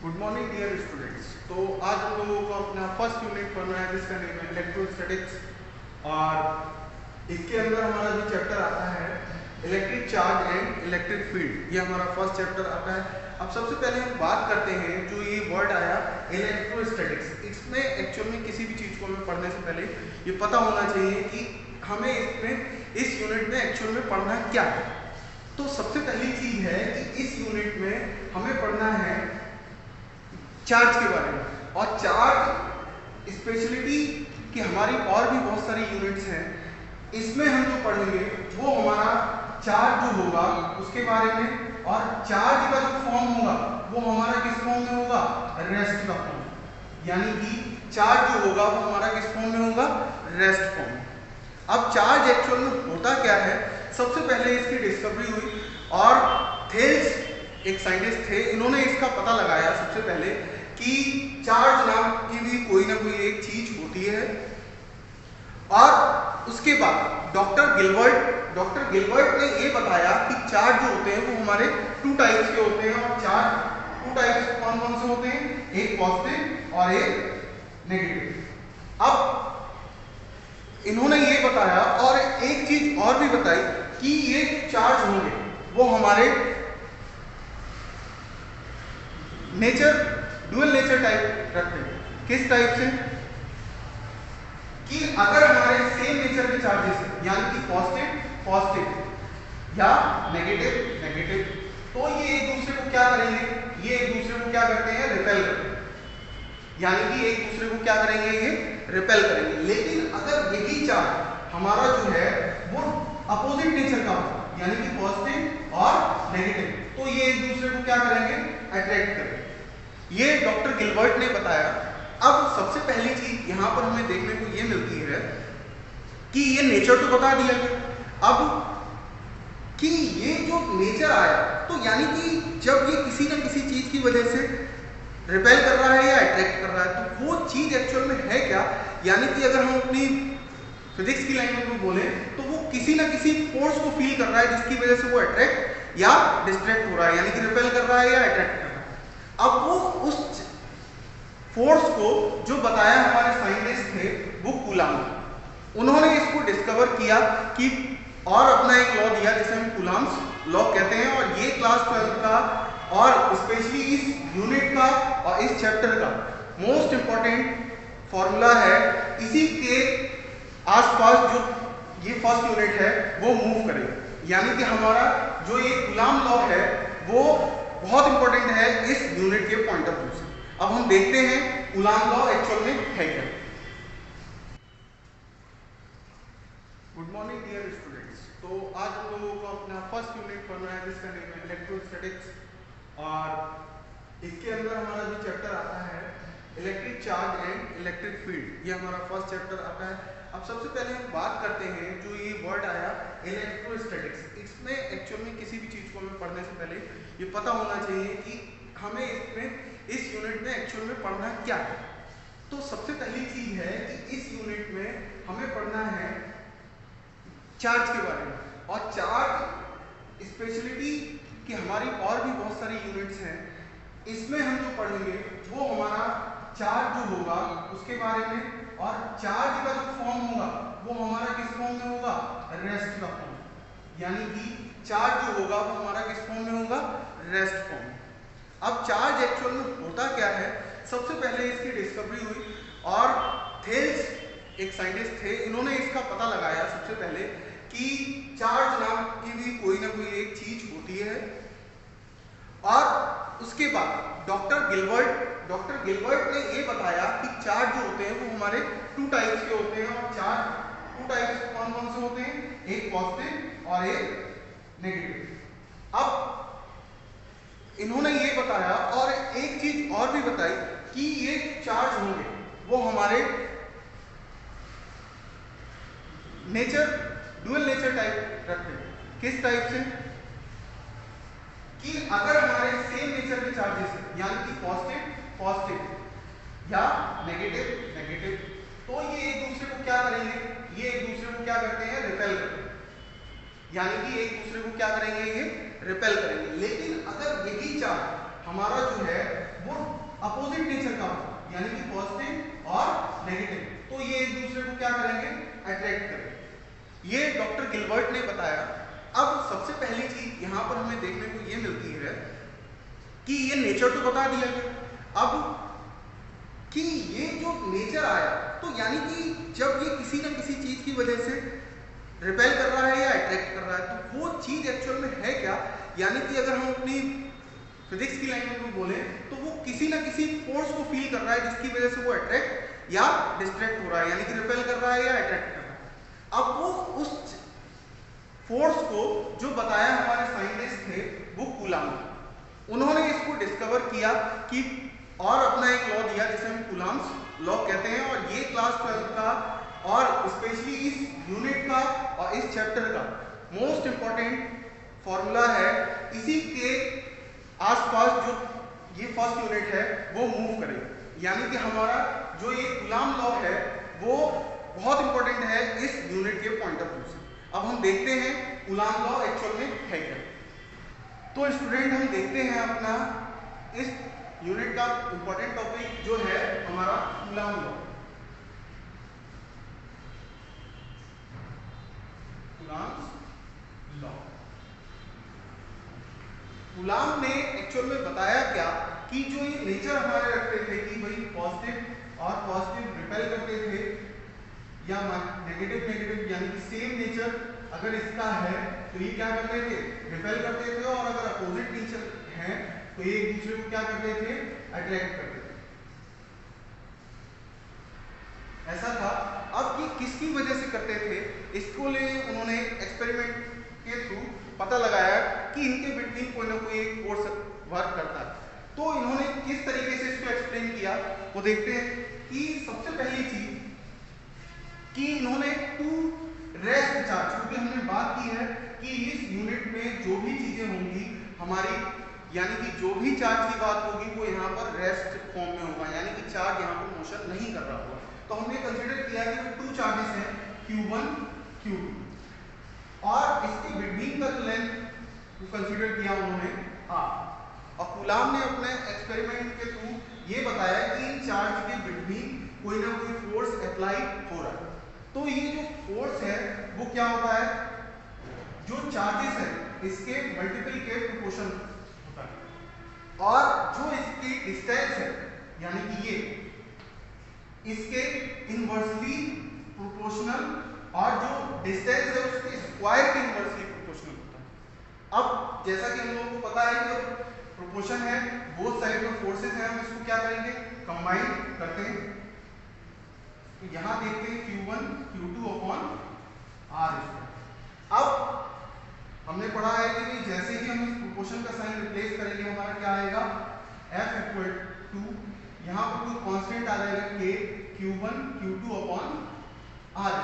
Good morning dear students. तो आज हम लोगों को अपना फर्स्ट यूनिट पढ़ना है जिसका नेम है इलेक्ट्रोस्टैटिक्स। और इसके अंदर हमारा जो चैप्टर आता है electric charge and electric field, ये हमारा फर्स्ट चैप्टर आता है। अब सबसे पहले हम बात करते हैं जो ये वर्ड आया इलेक्ट्रोस्टैटिक्स, इसमें एक्चुअल में किसी भी चीज़ को हमें पढ़ने से पहले ये पता होना चाहिए कि हमें इसमें इस यूनिट में एक्चुअल में पढ़ना क्या है। तो सबसे पहली चीज़ है कि इस यूनिट में हमें पढ़ना है चार्ज के बारे में, और चार्ज स्पेशलिटी कि हमारी और भी बहुत सारी यूनिट्स हैं, इसमें हम जो पढ़ेंगे वो हमारा चार्ज जो होगा उसके बारे में, और चार्ज का जो फॉर्म होगा वो हमारा किस फॉर्म में होगा, रेस्ट का फॉर्म। यानी कि चार्ज जो होगा वो हमारा किस फॉर्म में होगा, रेस्ट फॉर्म। अब चार्ज एक्चुअल में होता क्या है, सबसे पहले इसकी डिस्कवरी हुई और थेल्स एक साइंटिस्ट थे, इन्होंने इसका पता लगाया सबसे पहले कि चार्ज नाम की भी कोई ना कोई एक चीज होती है। और उसके बाद डॉक्टर गिलबर्ट ने ये बताया कि चार्ज जो होते हैं वो हमारे टू टाइप्स के होते हैं, और चार्ज टू टाइप्स कौन कौन से होते हैं, एक पॉजिटिव और एक नेगेटिव। अब इन्होंने ये बताया और एक चीज और भी बताई कि ये चार्ज होंगे वो हमारे डुअल नेचर टाइप रखते हैं। किस टाइप से, कि अगर हमारे सेम नेचर के चार्जेस हैं, यानी कि पॉजिटिव या नेगेटिव, तो ये एक दूसरे को क्या करेंगे, ये एक दूसरे को क्या करते हैं, रिपेल करते हैं। यानी कि एक दूसरे को क्या करेंगे, ये रिपेल करेंगे। लेकिन अगर यही चार्ज हमारा जो है वो अपोजिट नेचर का हो, यानी कि पॉजिटिव और नेगेटिव, तो ये एक दूसरे को क्या करेंगे, अट्रैक्ट करेंगे। ये डॉक्टर गिलबर्ट ने बताया। अब सबसे पहली चीज यहां पर हमें देखने को ये मिलती है कि ये नेचर तो बता दिया गया, अब कि ये जो नेचर आया, तो यानी कि जब ये किसी न किसी चीज की वजह से रिपेल कर रहा है या अट्रैक्ट कर रहा है, तो वो चीज एक्चुअल में है क्या। यानी कि अगर हम अपनी फिजिक्स की लैंग्वेज में बोले तो वो किसी ना किसी फोर्स को फील कर रहा है जिसकी वजह से वो अट्रैक्ट या डिस्ट्रैक्ट हो रहा है, यानी कि रिपेल कर रहा है या अट्रैक्ट कर रहा है। अब वो उस फोर्स को जो बताया हमारे साइंटिस्ट थे वो कूलाम्ब, उन्होंने इसको डिस्कवर किया कि और अपना एक लॉ दिया जिसे हम कूलाम्स लॉ कहते हैं। और ये क्लास 12 का और स्पेशली इस यूनिट का और इस चैप्टर का मोस्ट इंपॉर्टेंट फॉर्मूला है। इसी के आसपास जो ये फर्स्ट यूनिट है वो मूव करेगा, यानी कि हमारा जो ये कूलाम्ब लॉ है वो बहुत इंपॉर्टेंट है इस यूनिट के पॉइंट ऑफ व्यू से। अब हम देखते हैं कूलाम्ब लॉ एक्चुअल में है क्या। Good morning dear students. तो आज हम लोगों को अपना फर्स्ट यूनिट पढ़ना है जिसका नेम है इलेक्ट्रोस्टैटिक्स। और इसके अंदर हमारा जो चैप्टर आता है electric charge and electric field, ये हमारा फर्स्ट चैप्टर आता है। अब सबसे पहले हम बात करते हैं जो ये वर्ड आया इलेक्ट्रोस्टैटिक्स, इसमें एक्चुअल में किसी भी चीज़ को हमें पढ़ने से पहले ये पता होना चाहिए कि हमें इसमें इस यूनिट में एक्चुअल में पढ़ना क्या है। तो सबसे पहली चीज है कि इस यूनिट में हमें पढ़ना है चार्ज के बारे में, और चार्ज स्पेशलिटी कि हमारी और भी बहुत सारी यूनिट्स हैं, इसमें हम जो पढ़ेंगे वो हमारा चार्ज जो होगा उसके बारे में, और चार्ज का जो फॉर्म होगा वो हमारा किस फॉर्म में होगा, रेस्ट का फॉर्म। यानी कि चार्ज जो होगा वो हमारा किस फॉर्म में होगा, रेस्ट फॉर्म। अब चार्ज एक्चुअल में होता क्या है, सबसे पहले इसकी डिस्कवरी हुई और थेल्स एक साइंटिस्ट थे, इन्होंने इसका पता लगाया सबसे पहले कि चार्ज नाम की भी कोई ना कोई एक चीज होती है। और उसके बाद डॉक्टर गिलबर्ट ने ये बताया कि चार्ज जो होते हैं वो हमारे टू टाइप्स के होते हैं, और चार्ज टू टाइप्स कौन कौन से होते हैं, एक पॉजिटिव और एक नेगेटिव। अब इन्होंने ये बताया और एक चीज और भी बताई कि ये चार्ज होंगे वो हमारे डुअल नेचर टाइप रखते हैं। किस टाइप से, कि अगर हमारे सेम नेचर के चार्जेस हैं, यानी कि पॉजिटिव या नेगेटिव, तो ये एक दूसरे को क्या करेंगे, ये एक दूसरे को क्या करते हैं, रिपेल करते हैं। यानी कि एक दूसरे को क्या करेंगे, ये रिपेल करेंगे। लेकिन अगर यही चार्ज हमारा जो है वो अपोजिट नेचर का हो, यानी कि पॉजिटिव और नेगेटिव, तो ये एक दूसरे को क्या करेंगे, अट्रैक्ट करेंगे। ये डॉक्टर गिलबर्ट ने बताया। अब सबसे पहली चीज यहां पर हमें देखने को ये मिलती है कि ये नेचर तो बता दिया गया, अब कि ये जो नेचर आया, तो यानी कि जब ये किसी न किसी चीज की वजह से रिपेल कर रहा है या अट्रैक्ट कर रहा है, तो वो चीज एक्चुअल में है क्या, यानी कि अगर हम अपनी फिजिक्स की लैंग्वेज में बोले तो वो किसी न किसी फोर्स को फील कर रहा है जिसकी वजह से वो अट्रैक्ट या डिस्ट्रैक्ट हो रहा है, यानी कि रिपेल कर रहा है या अट्रैक्ट कर रहा है। अब वो उस फोर्स को जो बताया हमारे साइंटिस्ट थे वो कूलाम्ब, उन्होंने इसको डिस्कवर किया कि और अपना एक लॉ दिया जिसे हम कूलाम्स लॉ कहते हैं। और ये क्लास 12 का और स्पेशली इस यूनिट का और इस चैप्टर का मोस्ट इंपॉर्टेंट फॉर्मूला है। इसी के आसपास जो ये फर्स्ट यूनिट है वो मूव करेगा, यानी कि हमारा जो ये कूलाम्ब लॉ है वो बहुत इंपॉर्टेंट है इस यूनिट के पॉइंट ऑफ व्यू से। अब हम देखते हैं कूलाम्ब लॉ एक्चुअल में है क्या। तो स्टूडेंट हम देखते हैं अपना इस यूनिट का इंपॉर्टेंट टॉपिक जो है हमारा coulomb law. Coulomb law, coulomb ने एक्चुअल में बताया क्या कि जो ये नेचर हमारे रखते थे कि भाई पॉजिटिव और पॉजिटिव रिपेल करते थे या नेगेटिव नेगेटिव, यानी कि सेम नेचर अगर इसका है तो ये क्या करते थे, रिपेल करते थे, और अगर अपोजिट नेचर है तो ये एक दूसरे को क्या करते थे, अट्रैक्ट करते थे। ऐसा था। अब ये किसकी वजह से करते थे, इसको लिए उन्होंने एक्सपेरिमेंट के थ्रू पता लगाया कि इनके बिटवीन कोई ना कोई एक फोर्स वर्क करता है। तो इन्होंने किस तरीके से इसको एक्सप्लेन किया वो देखते हैं। कि सबसे पहली चीज कि इन्होंने टू रेस्ट चार्ज, क्योंकि हमने बात की है कि इस यूनिट में जो भी चीजें होंगी हमारी, यानी कि जो भी चार्ज की बात होगी वो यहाँ पर रेस्ट फॉर्म में होगा, यानी कि चार्ज यहाँ पर मोशन नहीं कर रहा होगा। तो हमने कंसीडर किया कि टू चार्जेस हैं Q1 Q2, और इसके बिटवीन का जो लेंथ कंसीडर किया उन्होंने R। और कूलाम्ब ने अपने एक्सपेरिमेंट के थ्रू ये बताया कि इन चार्ज के बिटवीन कोई ना कोई फोर्स अप्लाई हो रहा है। तो ये जो फोर्स है वो क्या होता है, जो चार्जेस है इसके मल्टीपल के प्रोपोर्शन होता है, और जो इसकी डिस्टेंस है यानी कि ये इसके इनवर्सली प्रोपोर्शनल, और जो डिस्टेंस है उसके स्क्वायर के इनवर्सली प्रोपोर्शनल होता है। अब जैसा कि हम लोगों को पता है कि प्रोपोर्शन है, बोथ साइड में फोर्सेस हैं, हम इसको क्या करेंगे, कंबाइन करते हैं। तो यहां देखते हैं Q1 Q2 अपॉन R²। अब हमने पढ़ा है कि जैसे ही हम इस प्रोपोर्शन का साइन रिप्लेस करेंगे हमारा क्या आएगा, F इक्वल टू यहाँ पर कोई कांस्टेंट आ जाएगा K, Q1 Q2 upon R²।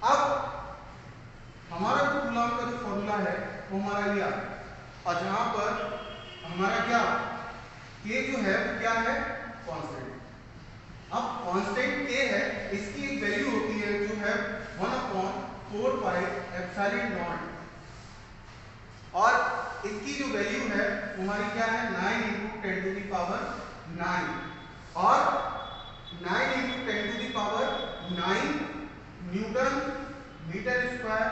अब हमारा जो कूलाम्ब का जो फॉर्मूला है वो हमारा ये, और जहां पर हमारा क्या K जो है वो क्या है, कांस्टेंट। अब कांस्टेंट K है, इसकी एक वैल्यू होती है जो है 1/4 पाई एप्सिलॉन नॉट, और इसकी जो वैल्यू है हमारी क्या है 9 × 10⁹, और 9 × 10⁹ न्यूटन मीटर स्क्वायर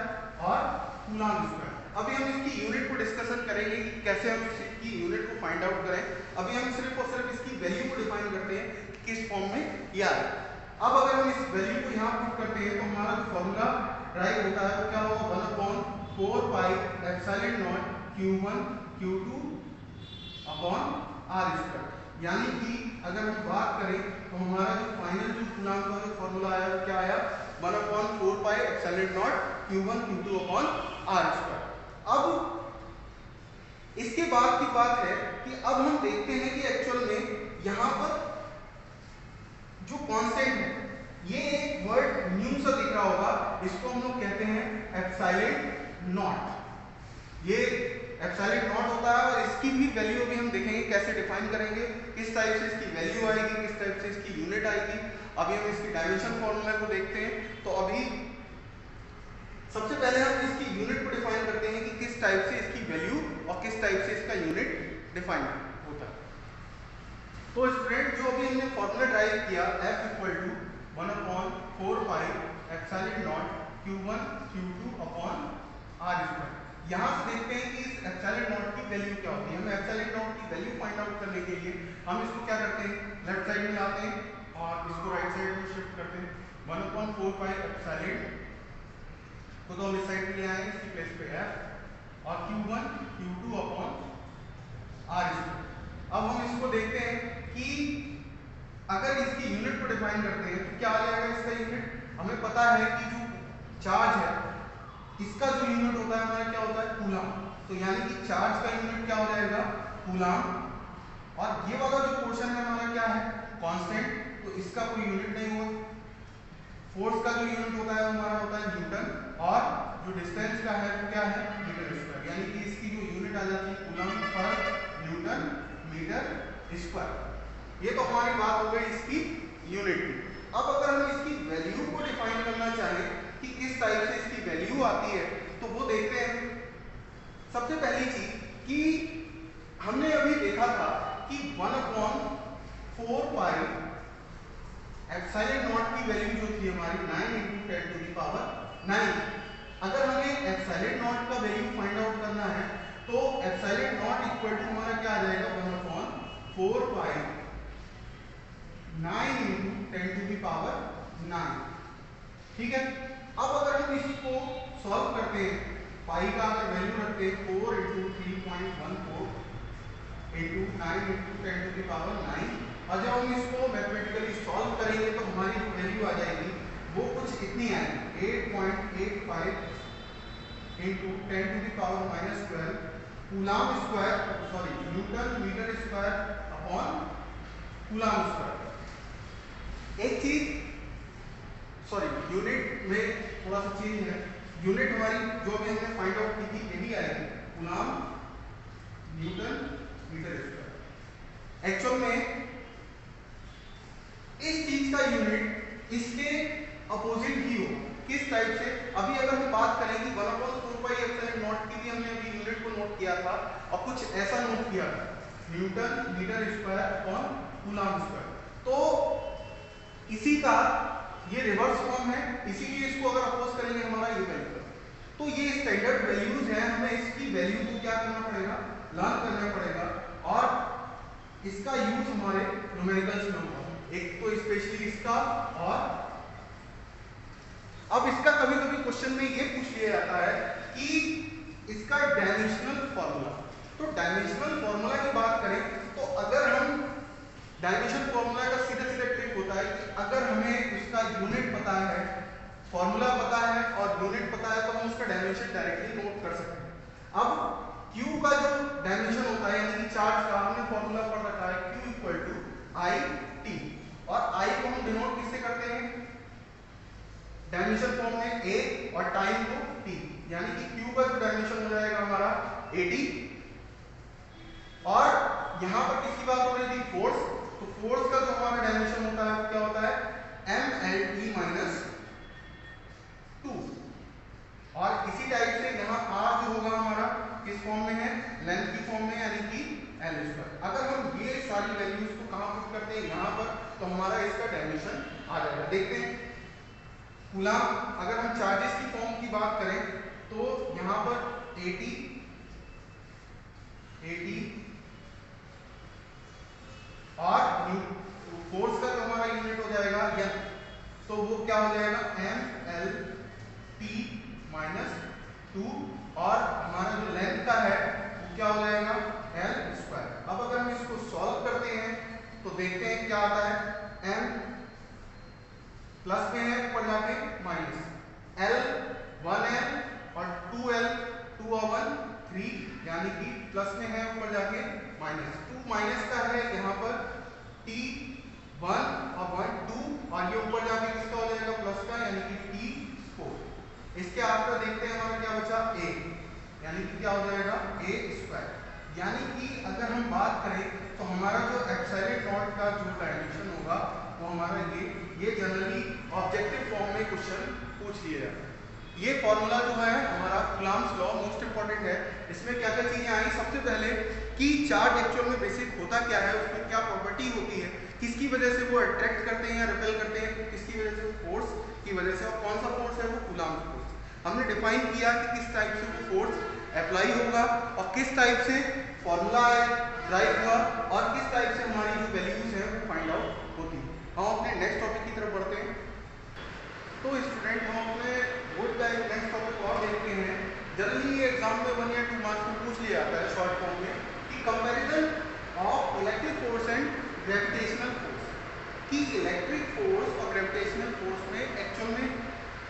और कूलाम्ब स्क्वायर। अभी हम इसकी यूनिट को डिस्कशन करेंगे कि कैसे हम इसकी यूनिट को फाइंड आउट करें। अभी हम सिर्फ और सिर्फ इसकी वैल्यू को डिफाइन करते हैं कि किस फॉर्म में यह है। अब अगर हम इस वैल्यू को यहाँ पुट करते हैं तो हमारा जो फॉर्मूला ड्राइव होता है वो क्या होगा, 1/4 pi epsilon naught Q1 Q2 upon R²। यानी कि अगर हम बात करें तो हमारा जो फाइनल जो कूलाम्ब का जो फॉर्मूला आया वो क्या आया, 1/4 pi epsilon naught Q1 Q2 upon R²। अब इसके बाद की बात है कि अब हम देखते हैं कि एक्चुअल में यहाँ पर जो कांस्टेंट है, ये एक वर्ड न्यू सा दिख रहा होगा, इसको हम लोग कहते हैं एप्सिलॉन नॉट। ये एप्सिलॉन नॉट होता है, और इसकी भी वैल्यू अभी हम देखेंगे कैसे डिफाइन करेंगे, किस टाइप से इसकी वैल्यू आएगी, किस टाइप से इसकी यूनिट आएगी। अभी हम इसकी डायमेंशन फॉर्मूला को देखते हैं। तो अभी सबसे पहले हम इसकी यूनिट को डिफाइन करते हैं कि किस टाइप से इसकी वैल्यू और किस टाइप से इसका यूनिट डिफाइन होता है। तो स्टूडेंट जो अभी हमने फॉर्मूला ड्राइव किया F equal to 1/4 pi epsilon naught Q1 Q2 upon R square. यहाँ से देखते हैं कि इस एप्सिलॉन नॉट की वैल्यू क्या होती है। हम एप्सिलॉन नॉट की वैल्यू फाइंड आउट करने के लिए हम इसको क्या करते हैं, लेफ्ट साइड में लाते हैं और इसको राइट साइड में शिफ्ट करते हैं। 1/4 पाई एप्सिलॉन तो हम इस साइड पे ले आएंगे, इसकी प्लेस पे F और Q1 Q2 upon R square. अब हम इसको देखते हैं कि अगर इसकी यूनिट को डिफाइन करते हैं तो क्या आ जाएगा इसका यूनिट। हमें पता है कि जो चार्ज है इसका जो यूनिट होता है हमारा क्या होता है, कूलम। तो यानी कि चार्ज का यूनिट क्या हो जाएगा, कूलम। और ये वाला जो पोर्शन है हमारा क्या है, कांस्टेंट, तो इसका कोई यूनिट नहीं होगा। फोर्स का जो यूनिट होता है हमारा होता है न्यूटन, और जो डिस्टेंस का है वो क्या है, मीटर स्क्वायर। यानी कि इसकी जो यूनिट आ जाती है coulomb per Newton metre square. ये तो हमारी बात हो गई इसकी यूनिट की। अब अगर हम इसकी वैल्यू को डिफाइन करना चाहें कि किस टाइप से इसकी वैल्यू आती है तो वो देखते हैं। सबसे पहली चीज कि हमने अभी देखा था कि 1/4 पाई एप्सिलॉन नॉट की वैल्यू जो थी हमारी 9 × 10⁹। अगर हमें एप्सिलॉन नॉट का वैल्यू फाइंड आउट करना है तो एप्सिलॉन नॉट इक्वल टू हमारा क्या आ जाएगा, 1/4 पाई 9 × 10⁹। ठीक है। अब अगर हम इसको सॉल्व करते हैं, पाई का अगर वैल्यू रखते हैं 4 × 3.14 × 9 × 10⁹, और जब हम इसको मैथमेटिकली सॉल्व करेंगे तो हमारी जो वैल्यू आ जाएगी वो कुछ इतनी आएगी, 8.85 × 10⁻⁻12 coulomb square, sorry newton metre square upon coulomb square. एक चीज, सॉरी यूनिट में थोड़ा सा चेंज है। यूनिट हमारी जो भी हमने फाइंड आउट की थी यही आएगी, coulomb newton metre square. Actual में इस चीज का यूनिट इसके अपोजिट ही हो। किस टाइप से, अभी अगर हम बात करें कि 1/4 पाई एप्सिलॉन नॉट की भी हमने अभी यूनिट को नोट किया था और कुछ ऐसा नोट किया था, newton metre square upon coulomb square. तो इसी का ये रिवर्स फॉर्म है, इसीलिए इसको अगर अपोज करेंगे हमारा ये वैल्यू। तो ये स्टैंडर्ड वैल्यूज हैं, हमें इसकी वैल्यू को क्या करना पड़ेगा, लर्न करना पड़ेगा, और इसका यूज हमारे न्यूमेरिकल्स में होगा। एक तो स्पेशली इसका, और अब इसका कभी कभी क्वेश्चन में ये पूछ लिया जाता है कि इसका डायमेंशनल फॉर्मूला। तो डायमेंशनल फॉर्मूला की बात करें तो अगर हम डायमेंशन फॉर्मूला का सीधा सीधा ट्रिक होता है कि अगर हमें उसका यूनिट पता है, फॉर्मूला पता है और यूनिट पता है तो हम उसका डायमेंशन डायरेक्टली नोट कर सकते हैं। अब Q का जो डायमेंशन होता है यानी कि चार्ज का, हमने फॉर्मूला पढ़ रखा है Q equal to I T, और I को हम डिनोट किससे करते हैं, डायमेंशन फॉर्म में A और टाइम को T, यानी कि Q का जो डायमेंशन हो जाएगा हमारा AD। और यहां पर किसकी बात हो रही थी, फोर्स। तो फोर्स का जो हमारा डायमेंशन होता है क्या होता है, mLT - 2। और इसी टाइप से यहाँ R जो होगा हमारा किस फॉर्म में है, लेंथ की फॉर्म में, यानी कि L²। अगर हम ये सारी वैल्यूज को कहां पुट करते हैं, यहाँ पर, तो हमारा इसका डायमेंशन आ जाएगा। देखते हैं कूलम, अगर हम चार्जेस की फॉर्म की बात करें तो यहाँ पर AT और फोर्स का जो हमारा यूनिट हो जाएगा N, तो वो क्या हो जाएगा, mLT - 2, और हमारा जो लेंथ का है वो क्या हो जाएगा, L²। अब अगर हम इसको सॉल्व करते हैं तो देखते हैं क्या आता है, m प्लस में है ऊपर जाके माइनस, L 1L और 2L 2 और 1 3, यानी कि प्लस में है ऊपर जाके माइनस, 2 माइनस का है यहाँ पर T 1 और 1 2, और ये ऊपर जाके किसका हो जाएगा, प्लस का, यानी कि T 4। इसके आफ्टर देखते हैं हमारा क्या बचा, A, यानी कि क्या हो जाएगा, A²। यानी कि अगर हम बात करें तो हमारा जो एप्सिलॉन नॉट का जो डायमेंशन होगा वो हमारा ये जनरली ऑब्जेक्टिव फॉर्म में क्वेश्चन पूछ लिया जाता है। ये फॉर्मूला जो है हमारा कूलम्स लॉ मोस्ट इंपॉर्टेंट है। इसमें क्या क्या चीजें आई, सबसे पहले कि चार्ज एक्चुअल में बेसिक होता क्या है, उसमें क्या प्रॉपर्टी होती किसकी वजह से वो अट्रैक्ट करते हैं या रिपेल करते हैं, किसकी वजह से, फोर्स की वजह से। और कौन सा फोर्स है वो कूलम्ब फोर्स। हमने डिफाइन किया कि किस टाइप से वो फोर्स अप्लाई होगा और किस टाइप से फॉर्मूला है ड्राइव हुआ और किस टाइप से हमारी जो वैल्यूज है वो फाइंड आउट होती है। हम अपने नेक्स्ट टॉपिक की तरफ बढ़ते हैं। तो स्टूडेंट हम अपने बुक का एक नेक्स्ट टॉपिक और देखते हैं। जनरली ये एग्जाम में 1 या 2 मार्क्स में पूछ लिया जाता है शॉर्ट फॉर्म में कि comparison of electric force and gravitational force, कि इलेक्ट्रिक फोर्स और ग्रेविटेशनल फोर्स में एक्चुअल में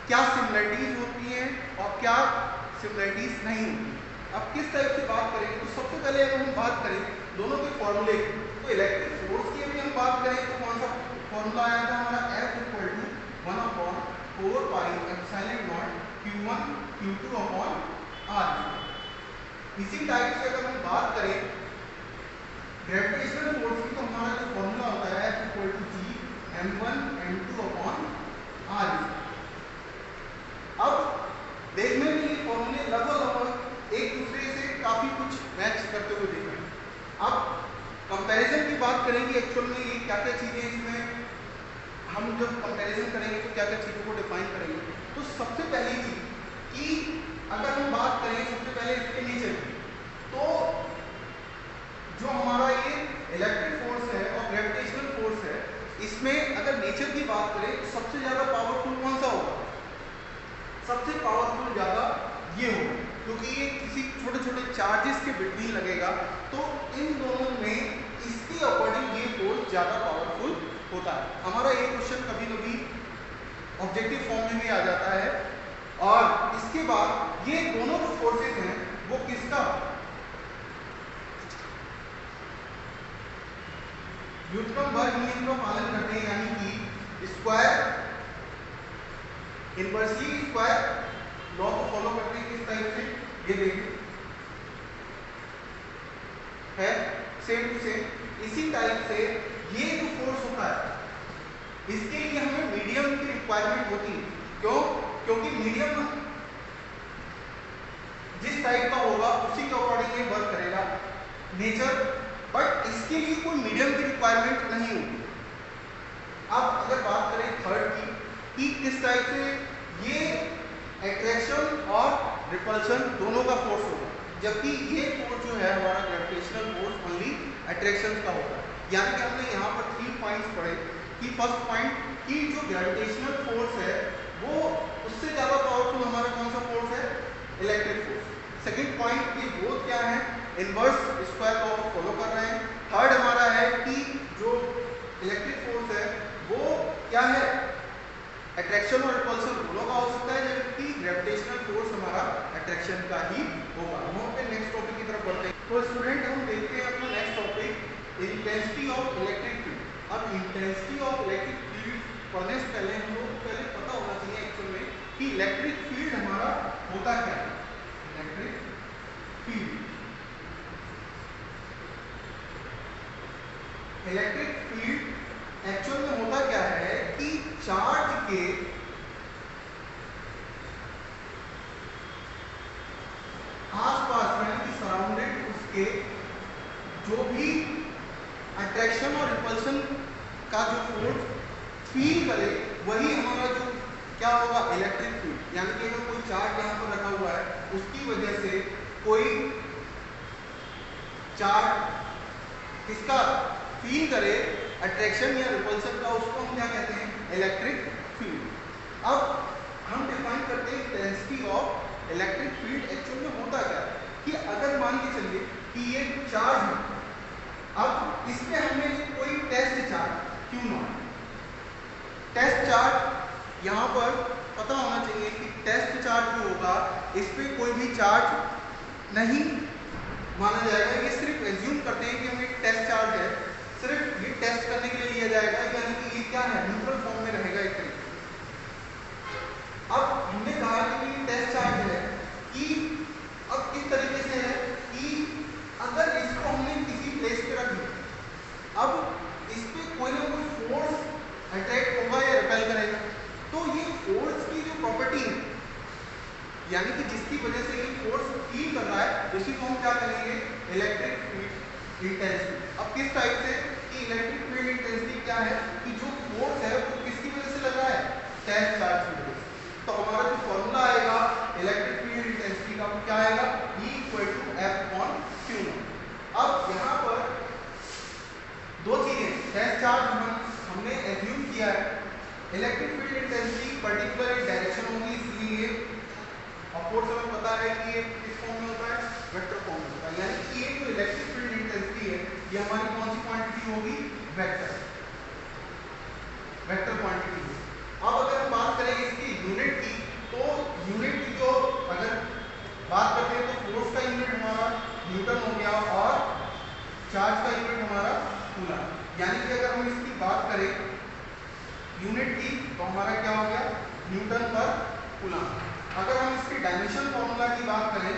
क्या सिमिलरिटीज होती हैं और क्या सिमिलरिटीज नहीं होती। अब किस टाइप से बात करेंगे, तो सबसे पहले अगर हम बात करें दोनों के फॉर्मूले की, तो इलेक्ट्रिक फोर्स की अभी हम बात करें तो कौन सा फॉर्मूला आया था हमारा, F equal to 1/4 pi epsilon naught Q1 Q2 upon R। इसी टाइप से अगर हम बात करें ग्रेविटेशनल फोर्स की, तो हमारा जो फॉर्मूला होता है F equal to G M1 M2 upon R। अब देखने में ये फॉर्मूले लगभग एक दूसरे से काफी कुछ मैच करते हुए दिख रहे हैं। अब कंपैरिजन की बात करेंगे एक्चुअल में ये क्या क्या चीजें, इसमें हम जब कंपैरिजन करेंगे तो क्या क्या चीजों को डिफाइन करेंगे। तो सबसे पहली चीज कि अगर हम बात करें सबसे पहले इसके नीचे, तो जो हमारा ये इलेक्ट्रिक फोर्स है और ग्रेविटेशनल फोर्स है, इसमें अगर नेचर की बात करें तो सबसे ज्यादा पावरफुल कौन सा होगा, सबसे पावरफुल ज्यादा ये होगा, क्योंकि ये किसी छोटे छोटे चार्जेस के बिटवीन लगेगा। तो इन दोनों में इसके अकॉर्डिंग ये फोर्स ज्यादा पावरफुल होता है। हमारा ये क्वेश्चन कभी कभी ऑब्जेक्टिव फॉर्म में भी आ जाता है। और इसके बाद ये दोनों जो फोर्सेस हैं वो किसका, न्यूटन-बर्ग नियम का पालन करते हैं, यानी कि स्क्वायर इनवर्सली स्क्वायर लॉ को फॉलो करते हैं। किस टाइप से, ये देखिए है सेम टू सेम। इसी टाइप से ये जो फोर्स होता है इसके लिए हमें मीडियम की रिक्वायरमेंट होती है। क्यों, क्योंकि मीडियम जिस टाइप का होगा उसी के अकॉर्डिंग ये वर्क करेगा नेचर, बट इसके लिए कोई मीडियम की रिक्वायरमेंट नहीं होती। अब अगर बात करें थर्ड की कि किस टाइप से ये अट्रैक्शन और रिपल्शन दोनों का फोर्स होगा, जबकि ये फोर्स जो है हमारा ग्रेविटेशनल फोर्स ओनली अट्रैक्शन का होगा। यानी कि हमने यहाँ पर 3 पॉइंट्स पढ़े कि फर्स्ट पॉइंट कि जो ग्रेविटेशनल फोर्स है वो उससे ज़्यादा पावरफुल हमारा कौन सा फोर्स है, इलेक्ट्रिक फोर्स। सेकेंड पॉइंट ये बोथ क्या है, इनवर्स स्क्वायर लॉ को फॉलो कर रहे हैं। थर्ड हमारा है कि जो इलेक्ट्रिक फोर्स है वो क्या है, अट्रैक्शन और रिपल्शन दोनों का हो सकता है, जबकि ग्रेविटेशनल फोर्स हमारा अट्रैक्शन का ही होगा। हम अपने नेक्स्ट टॉपिक की तरफ बढ़ते हैं। तो स्टूडेंट हम देखते हैं अपना next topic, intensity of electric field. अब इंटेंसिटी ऑफ इलेक्ट्रिक फील्ड पढ़ने से पहले हम लोग को पहले पता होना चाहिए एक्चुअल में कि इलेक्ट्रिक फील्ड हमारा होता क्या है। Electric field, electric field actual में होता क्या है कि चार्ज के आसपास यानी कि सराउंडेड उसके जो भी अट्रैक्शन और रिपल्शन का जो फोर्स फील करे वही हमारा जो क्या होगा, इलेक्ट्रिक फील्ड। यानी कि अगर कोई चार्ज यहाँ पर रखा हुआ है उसकी वजह से कोई चार्ज किसका फील करे, अट्रैक्शन या रिपल्शन का, उसको हम क्या कहते हैं, इलेक्ट्रिक फील्ड। अब हम डिफाइन करते हैं intensity of electric field. Actual में होता क्या है कि अगर मान के चलिए कि ये चार्ज है, अब इसमें हमने कोई test charge Q0, test charge यहाँ पर पता होना चाहिए कि टेस्ट चार्ज जो होगा इस पर कोई भी चार्ज नहीं माना जाएगा। ये सिर्फ एज्यूम करते हैं कि हम एक टेस्ट चार्ज है, सिर्फ ये टेस्ट करने के लिए लिया जाएगा, यानी कि ये क्या है, न्यूट्रल फॉर्म में रहेगा एक तरीके से। अब हमने कहा कि ये टेस्ट चार्ज है कि अब किस तरीके से है कि अगर इसको हमने किसी प्लेस पे रख दिया, अब इस पे कोई ना कोई फोर्स अट्रैक्ट होगा या रिपेल करेगा। तो ये फोर्स की जो प्रॉपर्टी है, यानी कि जिसकी वजह से ये फोर्स फील कर रहा है, उसी को हम क्या करेंगे, इलेक्ट्रिक फील्ड इंटेंसिटी। अब किस टाइप से कि कि इलेक्ट्रिक फील्ड इंटेंसिटी क्या है कि जो फोर्स है वो किसकी वजह से लग रहा है, टेस्ट चार्ज की वजह से। तो हमारा जो फॉर्मूला आएगा इलेक्ट्रिक फील्ड इंटेंसिटी का वो क्या आएगा, E = F/Q0। अब यहाँ पर दो चीजें, टेस्ट चार्ज हमने एज्यूम किया है, इलेक्ट्रिक फील्ड इंटेंसिटी पर्टिकुलर एक डायरेक्शन होगी, इसलिए ऑफ कोर्स हमें पता है कि ये किस फॉर्म में होता है, वेक्टर फॉर्म में होता है। यानी कि ये जो इलेक्ट्रिक फील्ड इंटेंसिटी है ये हमारी कौन सी क्वांटिटी होगी, वेक्टर क्वांटिटी। अब अगर हम बात करें इसकी यूनिट की, तो यूनिट की जो अगर बात करते हैं तो फोर्स का यूनिट हमारा न्यूटन हो गया और चार्ज का यूनिट हमारा कूलम। यानी कि अगर हम इसकी बात करें यूनिट की तो हमारा क्या हो गया, न्यूटन पर कूलम। अगर हम इसके डायमेंशन फॉर्मूला की बात करें,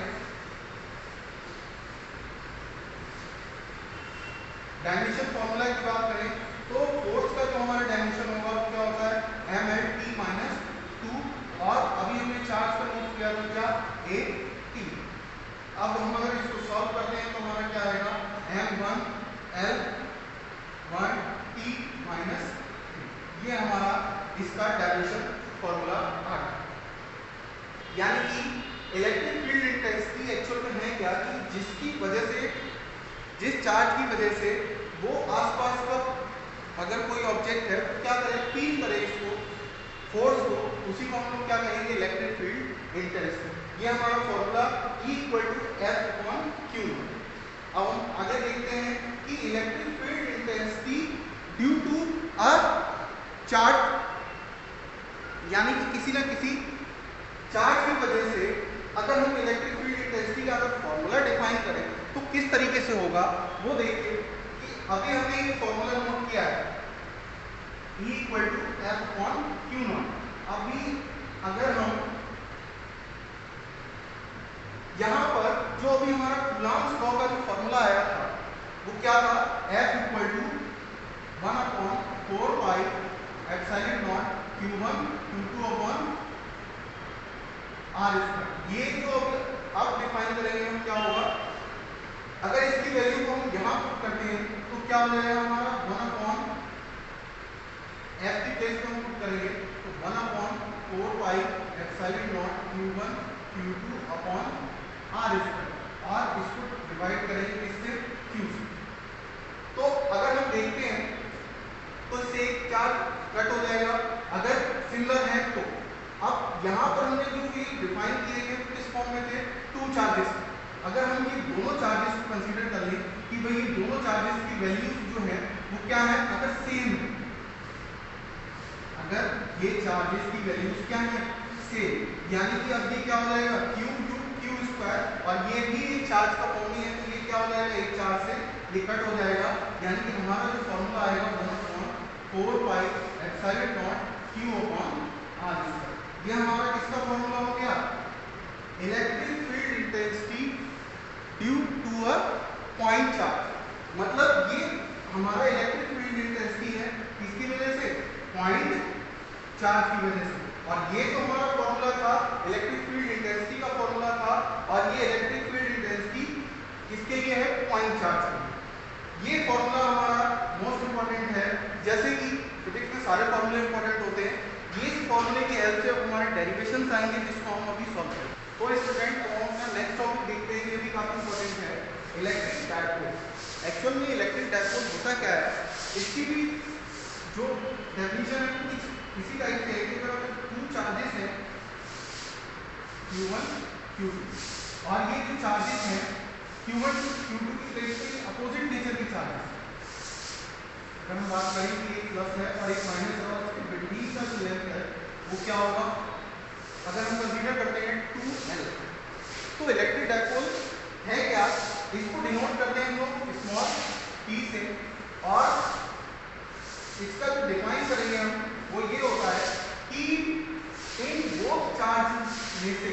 तो फोर्स का जो हमारा डायमेंशन होगा वो क्या होता है, mL/t-2, और अभी हमने चार्ज का यूज किया था क्या, a/t। अब हम अगर इसको सॉल्व करते हैं तो हमारा क्या आएगा, m1L1t-3। ये हमारा इसका डायमेंशन फॉर्मूला आ गया। यानी कि इलेक्ट्रिक फील्ड इंटेंसिटी एक्चुअल में है क्या कि जिसकी वजह से, जिस चार्ज की वजह से वो आसपास का अगर कोई ऑब्जेक्ट है तो क्या करे, फील करे इसको, फोर्स को, उसी को हम लोग क्या कहेंगे, इलेक्ट्रिक फील्ड इंटेंसिटी। ये हमारा फॉर्मूला E = F/Q0। अब हम आगे देखते हैं कि electric field intensity due to a charge, यानी कि किसी ना किसी चार्ज की वजह से अगर हम इलेक्ट्रिक फील्ड इंटेंसिटी का अगर फॉर्मूला डिफाइन करें तो किस तरीके से होगा वो देखिए। कि अभी हमने ये फॉर्मूला नोट किया है E = F/Q0। अभी अगर हम यहाँ पर जो अभी हमारा कूलॉम्स लॉ का जो फॉर्मूला आया था वो क्या था, F = 1/4πε0Q1Q2/r²। ये जो अब डिफाइन करेंगे हम क्या होगा, अगर इसकी वैल्यू को हम यहाँ पुट करते हैं तो क्या हो जाएगा हमारा 1/f की प्लेस पे हम पुट करेंगे तो 1/4πε0Q1Q2/r², और इसको डिवाइड करेंगे इससे q से। तो अगर हम देखते हैं तो इससे एक चार्ज कट हो जाएगा अगर सिमिलर है तो। अब यहाँ पर हमने जो ये डिफाइन किए गए किस फॉर्म में थे, टू चार्जेस। अगर हम ये दोनों चार्जेस को कंसीडर कर लें कि भाई ये दोनों चार्जेस की वैल्यूज जो है वो क्या है, अगर सेम है, अगर ये चार्जेस की वैल्यूज क्या है, सेम, यानी कि अब ये क्या हो जाएगा, q/q² और ये भी चार्ज का फॉर्म ही है तो ये क्या हो जाएगा, एक चार्ज से ये कट हो जाएगा। यानी कि हमारा जो फॉर्मूला आएगा 1/4πε0Q/r²। ये हमारा किसका फॉर्मूला हो गया, electric field intensity due to a point charge. मतलब ये हमारा इलेक्ट्रिक फील्ड इंटेंसिटी है किसकी वजह से, पॉइंट चार्ज की वजह से। और ये जो हमारा फॉर्मूला था इलेक्ट्रिक फील्ड इंटेंसिटी का फॉर्मूला था, और ये इलेक्ट्रिक फील्ड इंटेंसिटी किसके लिए है, पॉइंट चार्ज के लिए। ये फॉर्मूला हमारा मोस्ट इंपॉर्टेंट है, जैसे कि फिजिक्स में सारे फॉर्मूले इंपॉर्टेंट होते हैं, ये इस फॉर्मूले की हेल्प से हमारे डेरिवेशंस आएंगे जिसको हम अभी सॉल्व करेंगे। तो स्टूडेंट हम अपना नेक्स्ट टॉपिक देखते हैं, ये भी काफी इंपॉर्टेंट है, इलेक्ट्रिक डायपोल। एक्चुअल में इलेक्ट्रिक डायपोल होता क्या है, इसकी भी जो डेफिनेशन है कुछ इसी टाइप से है कि अगर टू चार्जेस हैं Q1 Q2 और ये जो चार्जेस हैं Q1 Q2 की प्लेस पे अपोजिट नेचर के चार्जेस, अगर हम बात करें कि एक प्लस है और एक माइनस है और उसके बिटवीन का जो लेंथ है वो क्या होगा, अगर हम कंसीडर करते हैं 2L। तो इलेक्ट्रिक डायपोल है क्या, इसको डिनोट करते हैं हम लोग स्मॉल t से, और इसका जो डिफाइन करेंगे हम वो ये होता है कि इन बोथ चार्ज में से,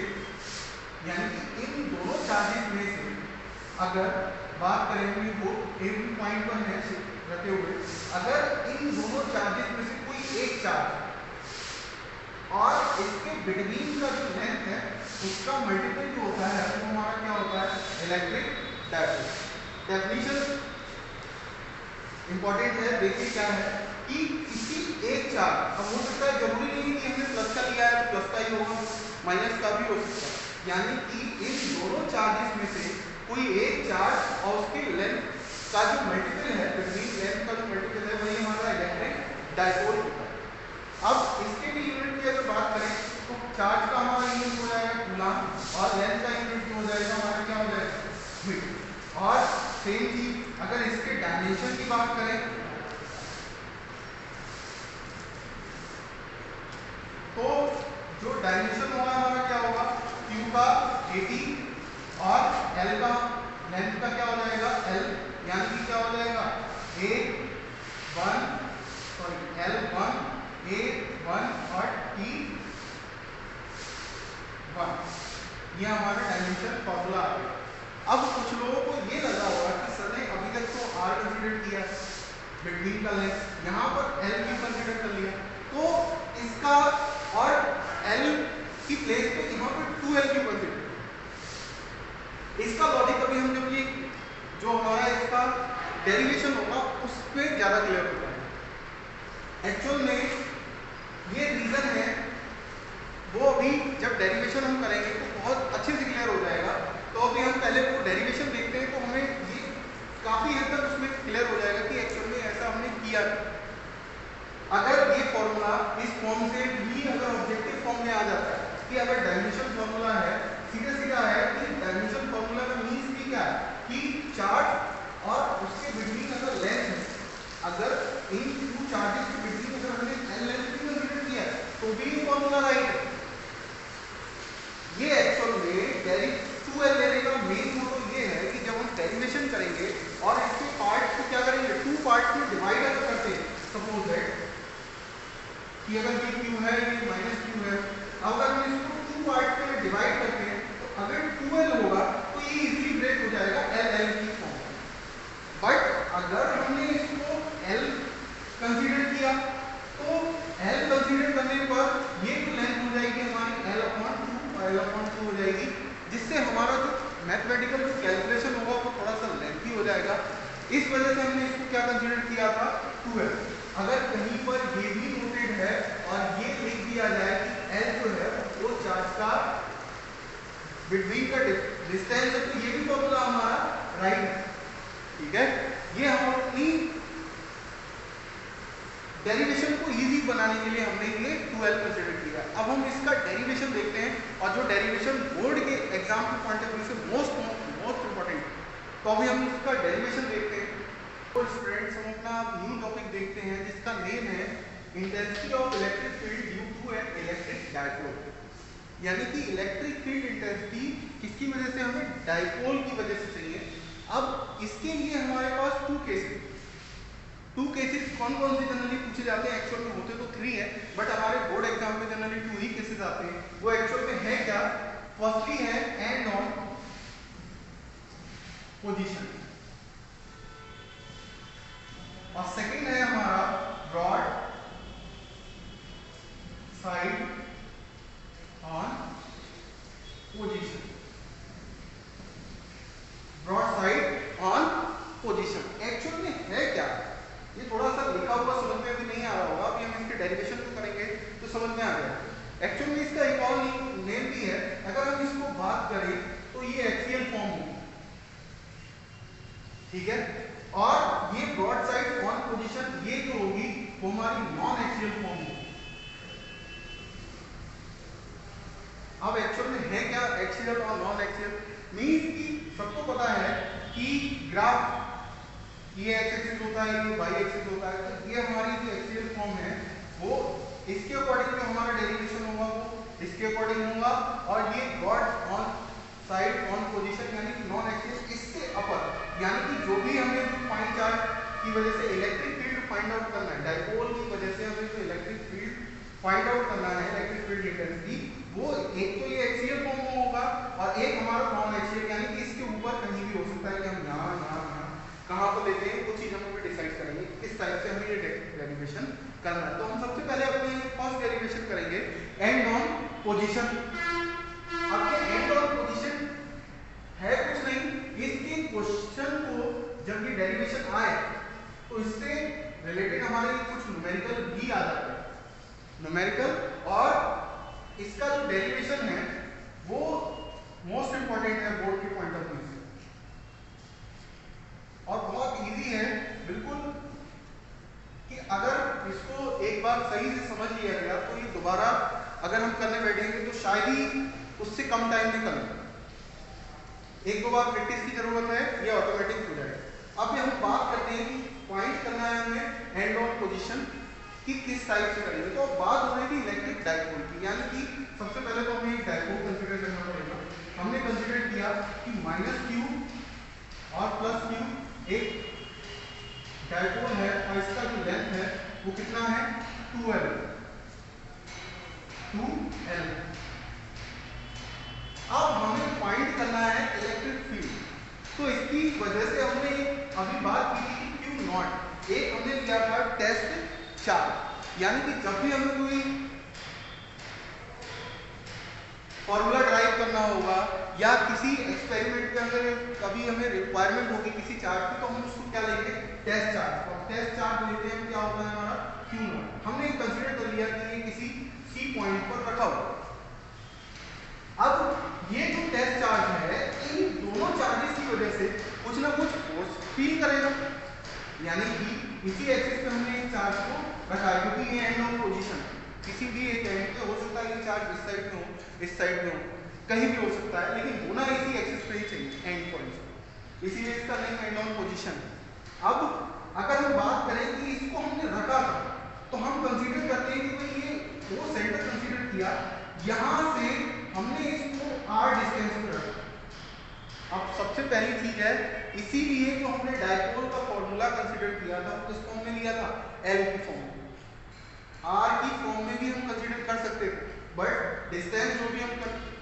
यानी कि इन दोनों चार्जेस में से अगर बात करेंगे वो एक पॉइंट पर है रखे हुए, अगर इन दोनों चार्जेस में से कोई एक चार्ज और इसके बिटवीन का जो लेंथ है उसका मल्टीपल जो होता है वो हमारा क्या होता है, इलेक्ट्रिक डायपोल। डेफिनेशन इंपॉर्टेंट है। देखिए क्या है कि किसी एक चार्ज, अब हो सकता है जरूरी नहीं कि हमने प्लस का लिया है तो प्लस का ही होगा, माइनस का भी हो सकता है, यानी कि इन दोनों चार्जेस में से कोई एक चार्ज और उसके लेंथ का जो मल्टीपल है, बिटवीन लेंथ का जो मल्टीपल है वही हमारा इलेक्ट्रिक डायपोल होता है। अब इसके भी यूनिट की अगर बात करें तो चार्ज का हमारा यूनिट हो जाएगा कूलम और लेंथ का यूनिट हो जाएगा हमारा क्या हो जाएगा मीटर। और सेम चीज अगर इसके डायमेंशन की बात करें तो जो डायमेंशन होगा हमारा क्या होगा, Q का 80 और L का लेंथ का क्या हो जाएगा L, यानी कि क्या हो जाएगा A1 L1 A1 और T1, ये हमारा डायमेंशन फॉर्मूला आ गया। अब कुछ लोगों को ये लगा होगा कि सर ने अभी तक तो R कंसीडर किया बिटवीन का लेंथ, यहाँ पर L भी कंसीडर कर लिया, तो इसका और L की प्लेस पे यहाँ पर 2L क्यों कंसीडर, इसका लॉजिक अभी हम जब ये जो हमारा इसका डेरिवेशन होगा उस पर ज्यादा क्लियर होता है। एक्चुअल में ये रीजन है वो अभी जब डेरिवेशन हम करेंगे तो बहुत अच्छे से क्लियर हो जाएगा। तो अभी हम पहले वो डेरिवेशन देखते हैं तो हमें ये काफी हद तक उसमें क्लियर हो जाएगा कि एक्चुअल में ऐसा हमने किया। अगर ये फॉर्मूला इस फॉर्म से भी अगर ऑब्जेक्टिव फॉर्म में आ जाता है कि अगर डायमेंशन फॉर्मूला है सीधा सीधा है कि डायमेंशन फॉर्मूला का मीन्स भी क्या है कि चार्ज और उसके बिटवीन अगर लेंथ है, अगर इन टू चार्जेस के बिटवीन अगर हमने L लेंथ भी कंसीडर किया तो भी फॉर्मूला राइट है। ये एक्चुअल में 2L लेने का मेन मोटिव ये है कि जब हम डेरिवेशन करेंगे और इसके पार्ट्स को क्या करेंगे, टू पार्ट्स में डिवाइड अगर करते हैं, सपोज दैट कि अगर ये Q है ये माइनस Q है, अगर हम इसको टू पार्ट में डिवाइड करते हैं तो अगर 2L होगा तो ये इजीली ब्रेक हो जाएगा LL की फॉर्म। बट अगर हमने इसको L कंसीडर किया तो L कंसीडर करने पर ये जो लेंथ हो जाएगी हमारी L/2 हो जाएगी, जिससे हमारा जो मैथमेटिकल जो कैलकुलेशन होगा वो थोड़ा सा लेंथी हो जाएगा। इस वजह से हमने इसको क्या कंसीडर किया था 2L। अगर कहीं पर ये भी नोटेड है और ये लिख दिया जाए कि L जो है वो चार्ज का बिटवीन का डिस्टेंस है तो ये भी फॉर्मूला हमारा राइट है, ठीक है। ये हम अपनी डेरिवेशन को इजी बनाने के लिए हमने ये 2L कंसीडर किया। अब हम इसका डेरिवेशन देखते हैं और जो डेरिवेशन बोर्ड के एग्जाम के पॉइंट ऑफ व्यू से मोस्ट इंपॉर्टेंट, तो अभी हम इसका डेरिवेशन देखते हैं। तो स्टूडेंट्स हम अपना न्यू टॉपिक देखते हैं जिसका नेम है intensity of electric field due to an electric dipole, यानी कि इलेक्ट्रिक फील्ड इंटेंसिटी किसकी वजह से, हमें डायपोल की वजह से चाहिए। अब इसके लिए हमारे पास टू केसेस कौन कौन से जनरली पूछे जाते हैं, एक्चुअल में होते तो 3 है बट हमारे बोर्ड एग्जाम में जनरली 2 ही केसेस आते हैं। वो एक्चुअल में है क्या, फर्स्टली है एंड ऑन पोजीशन और सेकंड है हमारा broad side on position. Broad side on position actual में है क्या, ये थोड़ा सा लिखा हुआ समझ में भी नहीं आ रहा होगा, अभी हम इसके डेरिवेशन को करेंगे तो समझ में आ जाएगा। एक्चुअल में इसका एक और नेम भी है, अगर हम इसको बात करें तो ये एक्सियल फॉर्म होगी, ठीक है, और ये ब्रॉड साइड ऑन पोजीशन ये जो होगी वो हमारी नॉन एक्सियल फॉर्म होगी। अब एक्चुअल में है क्या एक्सियल और नॉन एक्सियल, मींस कि सबको पता है कि ग्राफ ये एक्स एक्सिस होता है ये वाई एक्सिस होता है, तो ये हमारी जो एक्सियल फॉर्म है वो इसके अकॉर्डिंग जो हमारा डेरिवेशन होगा वो इसके अकॉर्डिंग होगा, और ये broad on side on position यानी कि नॉन एक्सिस इससे अपर, यानी कि जो भी हमें जो पॉइंट चार्ज की वजह से इलेक्ट्रिक फील्ड फाइंड आउट करना है, डायपोल की वजह से हमें जो इलेक्ट्रिक फील्ड फाइंड आउट करना है, इलेक्ट्रिक फील्ड इंटेंसिटी, वो एक तो ये एक्सियल फॉर्म में होगा और एक हमारा नॉन एक्सियल यानी कि इसके ऊपर कहीं भी हो सकता है कि हम यहाँ कहाँ पर लेते हैं वो चीज हम अभी डिसाइड करेंगे किस टाइप से हमें ये डेरिवेशन करना है। तो हम सबसे पहले अपने फर्स्ट डेरिवेशन करेंगे एंड ऑन पोजीशन। अब ये एंड ऑन पोजीशन है कुछ नहीं, इसके क्वेश्चन को जब ये डेरिवेशन आए तो इससे रिलेटेड हमारे कुछ न्यूमेरिकल भी आ जाते हैं, न्यूमेरिकल, और इसका जो डेरिवेशन है वो मोस्ट इंपॉर्टेंट है बोर्ड के पॉइंट ऑफ व्यू से, और बहुत इजी है बिल्कुल, कि अगर इसको एक बार सही से समझ लिया गया तो ये दोबारा अगर हम करने बैठेंगे तो शायद ही उससे कम टाइम में करें। एक दो बार प्रैक्टिस की जरूरत है, ये ऑटोमेटिक हो जाएगा। अब हम बात करते हैं कि पॉइंट करना है हमें एंड ऑन पोजीशन कि किस टाइप से करेंगे। तो बात हो रही थी इलेक्ट्रिक डाइपोल की, यानी कि सबसे पहले तो हमें एक डाइपोल कंसीडर करना पड़ेगा। हमने कंसीडर किया कि -q और +q एक डाइपोल है और इसका जो लेंथ है वो कितना है 2l। अब हमें फाइंड करना है इलेक्ट्रिक फील्ड, तो इसकी वजह से हमने अभी बात की थी कि Q नॉट, एक हमने लिया था टेस्ट चार्ज, यानी कि जब भी हमें कोई फॉर्मूला ड्राइव करना होगा या किसी एक्सपेरिमेंट के अंदर कभी हमें रिक्वायरमेंट होगी किसी चार्ज की, तो हम उसको क्या लेंगे टेस्ट चार्ज, और टेस्ट चार्ज लेते हैं क्या होता है हमारा Q नॉट। हमने कंसीडर कर लिया कि ये किसी C पॉइंट पर रखा हुआ। अब ये जो टेस्ट चार्ज है इन दोनों चार्जेस की वजह से कुछ ना कुछ फोर्स फील करेगा, यानी कि इसी एक्सिस पे हमने एक चार्ज को रखा है, क्योंकि ये एंड ऑन पोजीशन किसी भी एक एंड पे हो सकता है, ये चार्ज इस साइड में हो इस साइड में हो कहीं भी हो सकता है, लेकिन होना इसी एक्सिस पे ही चाहिए एंड पॉइंट, इसीलिए इसका नेम एंड ऑन पोजीशन है। अब अगर हम बात करें कि इसको हमने रखा था तो हम कंसीडर करते हैं कि भाई ये वो सेंटर कंसीडर किया, यहां से हमने इसको r डिस्टेंस पर रखा। अब सबसे पहली चीज है, इसीलिए जो हमने डाइपोल का फॉर्मूला कंसीडर किया था वो किस फॉर्म में लिया था L की फॉर्म में, r की फॉर्म में भी हम कंसीडर कर सकते थे, बट डिस्टेंस जो भी हम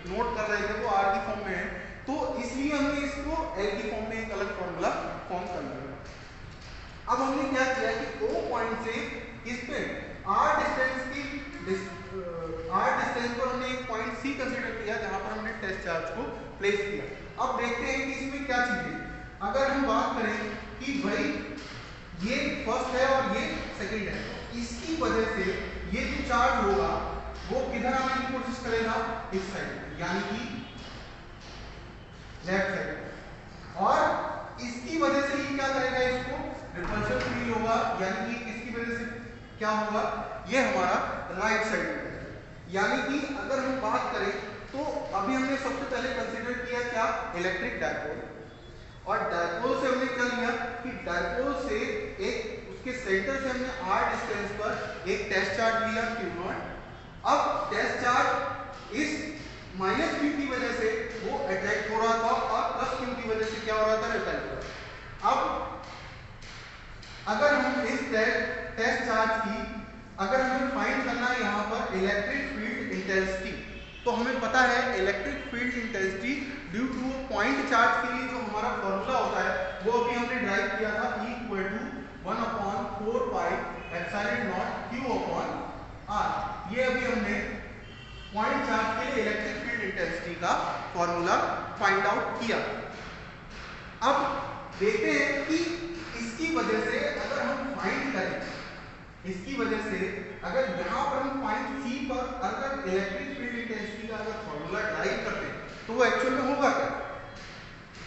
नोट कर रहे थे वो r की फॉर्म में है, तो इसलिए हमने इसको L की फॉर्म में एक अलग फॉर्मूला फॉर्म कर लिया। अब हमने क्या किया कि O पॉइंट से इस पे r डिस्टेंस पर हमने एक पॉइंट C कंसीडर किया जहां पर हमने टेस्ट चार्ज को प्लेस किया। अब देखते हैं कि इसमें क्या चीजें, अगर हम बात करें कि भाई ये फर्स्ट है और ये सेकंड है, तो इसकी वजह से ये जो चार्ज होगा वो किधर आने की कोशिश करेगा इस साइड, यानी कि लेफ्ट साइड, और इसकी वजह से ये क्या करेगा इसको रिपल्शन फील होगा, यानी कि इसकी वजह से क्या होगा ये हमारा राइट साइड में, यानी कि अगर हम बात करें तो अभी हमने सबसे पहले कंसीडर किया क्या इलेक्ट्रिक डाइपोल, और डाइपोल से हमने क्या लिया कि डाइपोल से एक उसके सेंटर से हमने r डिस्टेंस पर एक टेस्ट चार्ज लिया Q नॉट। अब टेस्ट चार्ज इस -q की वजह से वो अट्रैक्ट हो रहा था और +q की वजह से क्या हो रहा था रिपेल हो रहा था। अब अगर हम इस टेस्ट चार्ज की अगर हमें फाइंड करना है यहाँ पर इलेक्ट्रिक फील्ड इंटेंसिटी, तो हमें पता है electric field intensity due two point charge के लिए जो हमारा फॉर्मूला होता है वो अभी हमने ड्राइव किया था E = 1/4 pi epsilon not Q/R। ये अभी हमने पॉइंट चार्ज के लिए इलेक्ट्रिक फील्ड इंटेंसिटी का फॉर्मूला फाइंड आउट किया। अब देखते हैं कि इसकी वजह से अगर हम फाइंड करें, इसकी वजह से अगर यहाँ पर हम पॉइंट C पर अगर इलेक्ट्रिक फील्ड इंटेंसिटी का अगर फॉर्मूला ड्राइव करते हैं तो वो एक्चुअल में होगा क्या,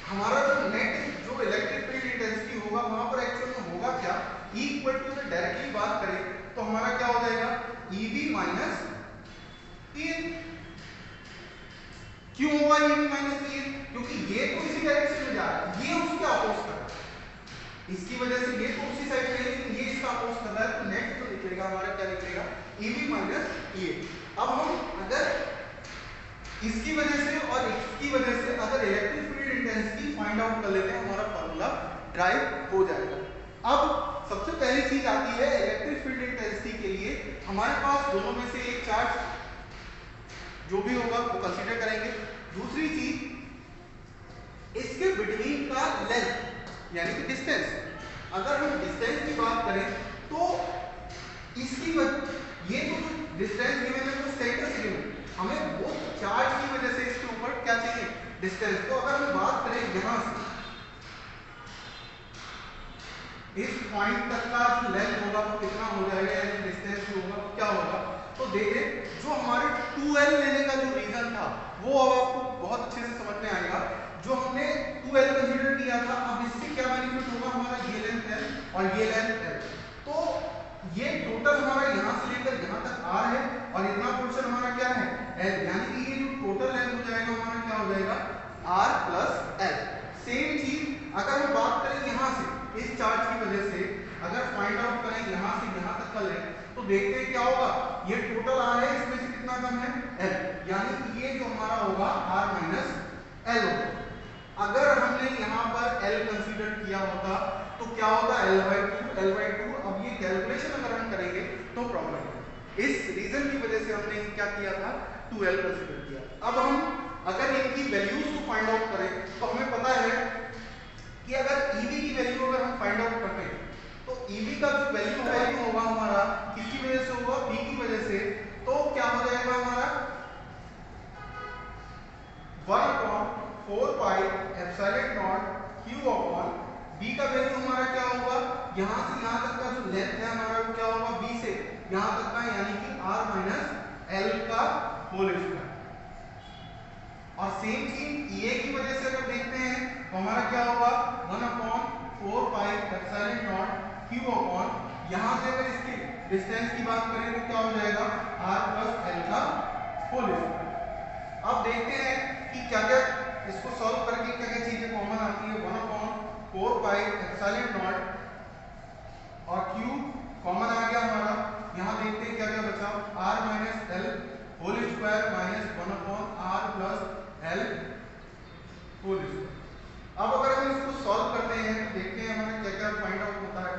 हमारा जो नेट जो इलेक्ट्रिक फील्ड इंटेंसिटी होगा वहां पर एक्चुअल में होगा क्या, E = से डायरेक्टली बात करें तो हमारा क्या हो जाएगा EB - EA। क्यों होगा EB - EA, क्योंकि ये तो इसी डायरेक्शन में जा रहा है, ये उसके अपोज कर रहा है, इसकी वजह से ये तो उसी साइड पे है लेकिन ये इसका अपोज कर रहा है, तो नेट तो निकलेगा हमारा क्या निकलेगा EB - EA। अब हम अगर इसकी वजह से और इसकी वजह से अगर electric field intensity find out कर लेते हैं हमारा फॉर्मूला ड्राइव हो जाएगा। अब सबसे पहली चीज आती है इलेक्ट्रिक फील्ड इंटेंसिटी के लिए हमारे पास दोनों में से एक चार्ज जो भी होगा वो कंसीडर करेंगे, दूसरी चीज इसके बिटवीन का लेंथ यानी कि डिस्टेंस, अगर हम डिस्टेंस की बात करें तो इसकी ये तो डिस्टेंस गिवन है तो सेंटर से गिवन, हमें वो चार्ज की वजह से इसके ऊपर क्या चाहिए डिस्टेंस। तो अगर हम बात करें यहां से इस पॉइंट तक का जो लेंथ होगा वो कितना हो जाएगा, यानी डिस्टेंस जो होगा वो क्या होगा। तो देखिए जो हमारे 2L लेने का जो रीजन था वो अब आपको बहुत अच्छे से समझ में आएगा। जो हमने 2L कंसीडर किया था, अब इससे क्या बेनिफिट होगा, हमारा ये लेंथ L और ये लेंथ L, तो ये टोटल हमारा यहाँ से लेकर यहाँ तक R है और इतना पोर्शन हमारा क्या है L, यानी कि ये जो टोटल लेंथ हो जाएगा हमारा क्या हो जाएगा R प्लस L। सेम चीज अगर हम बात करें यहाँ से, इस चार्ज की वजह से अगर फाइंड आउट करें यहाँ से यहाँ तक का लेंथ, तो देखते हैं क्या होगा, ये टोटल R है, इसमें से कितना कम है L, यानी कि ये जो हमारा होगा R माइनस L होगा। अगर हमने यहाँ पर L कंसीडर किया होता तो क्या होता L/2। अब ये कैलकुलेशन अगर हम करेंगे तो प्रॉब्लम है, इस रीजन की वजह से हमने क्या किया था 2L कंसीडर किया। अब हम अगर इनकी वैल्यूज को फाइंड आउट करें तो हमें पता है कि अगर EV की वैल्यू अगर हम फाइंड आउट करते हैं तो EV का जो वैल्यू होगा हमारा किसकी वजह से होगा, V की वजह से, तो क्या हो जाएगा हमारा 1/4 pi epsilon naught Q upon B का वैल्यू हमारा क्या होगा, यहां से यहां तक का जो लेंथ है हमारा वो क्या होगा B से यहां तक का, यानी कि R माइनस L का होल स्क्वायर। और सेम चीज EA की वजह से अगर देखते हैं तो हमारा क्या होगा 1/4 pi epsilon naught Q upon, यहां से अगर इसकी डिस्टेंस की बात करें तो क्या हो जाएगा R प्लस L का होल स्क्वायर। अब देखते हैं कि क्या क्या इसको सॉल्व करके क्या क्या चीजें कॉमन आती है। 1/4 पाई एप्सिलॉन नॉट और Q कॉमन आ गया हमारा, यहाँ देखते हैं क्या क्या बचा, R minus L whole square minus 1/R plus L whole square. अब अगर हम इसको सॉल्व करते हैं तो देखते हैं हमारा क्या क्या फाइंड आउट होता है।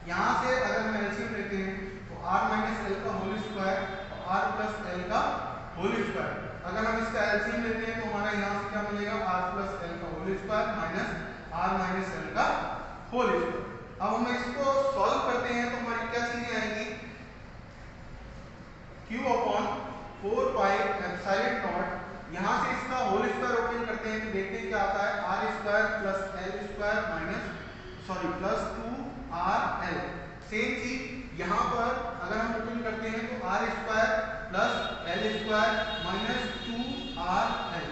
यहाँ से अगर हम एलसीएम लेते हैं तो R माइनस L का होल स्क्वायर और R प्लस L का होल स्क्वायर, अगर हम इसका एलसीएम लेते हैं तो हमारा यहाँ से क्या मिलेगा R प्लस L का whole square minus R minus L का होल स्क्वायर। अब हम इसको सॉल्व करते हैं तो हमारी क्या चीजें आएंगी, Q upon 4 pi epsilon not, यहाँ से इसका होल स्क्वायर ओपन करते हैं तो देखते हैं क्या आता है R square plus L square minus plus 2RL। Same चीज यहाँ पर अगर हम ओपन करते हैं तो R square plus L square minus 2RL।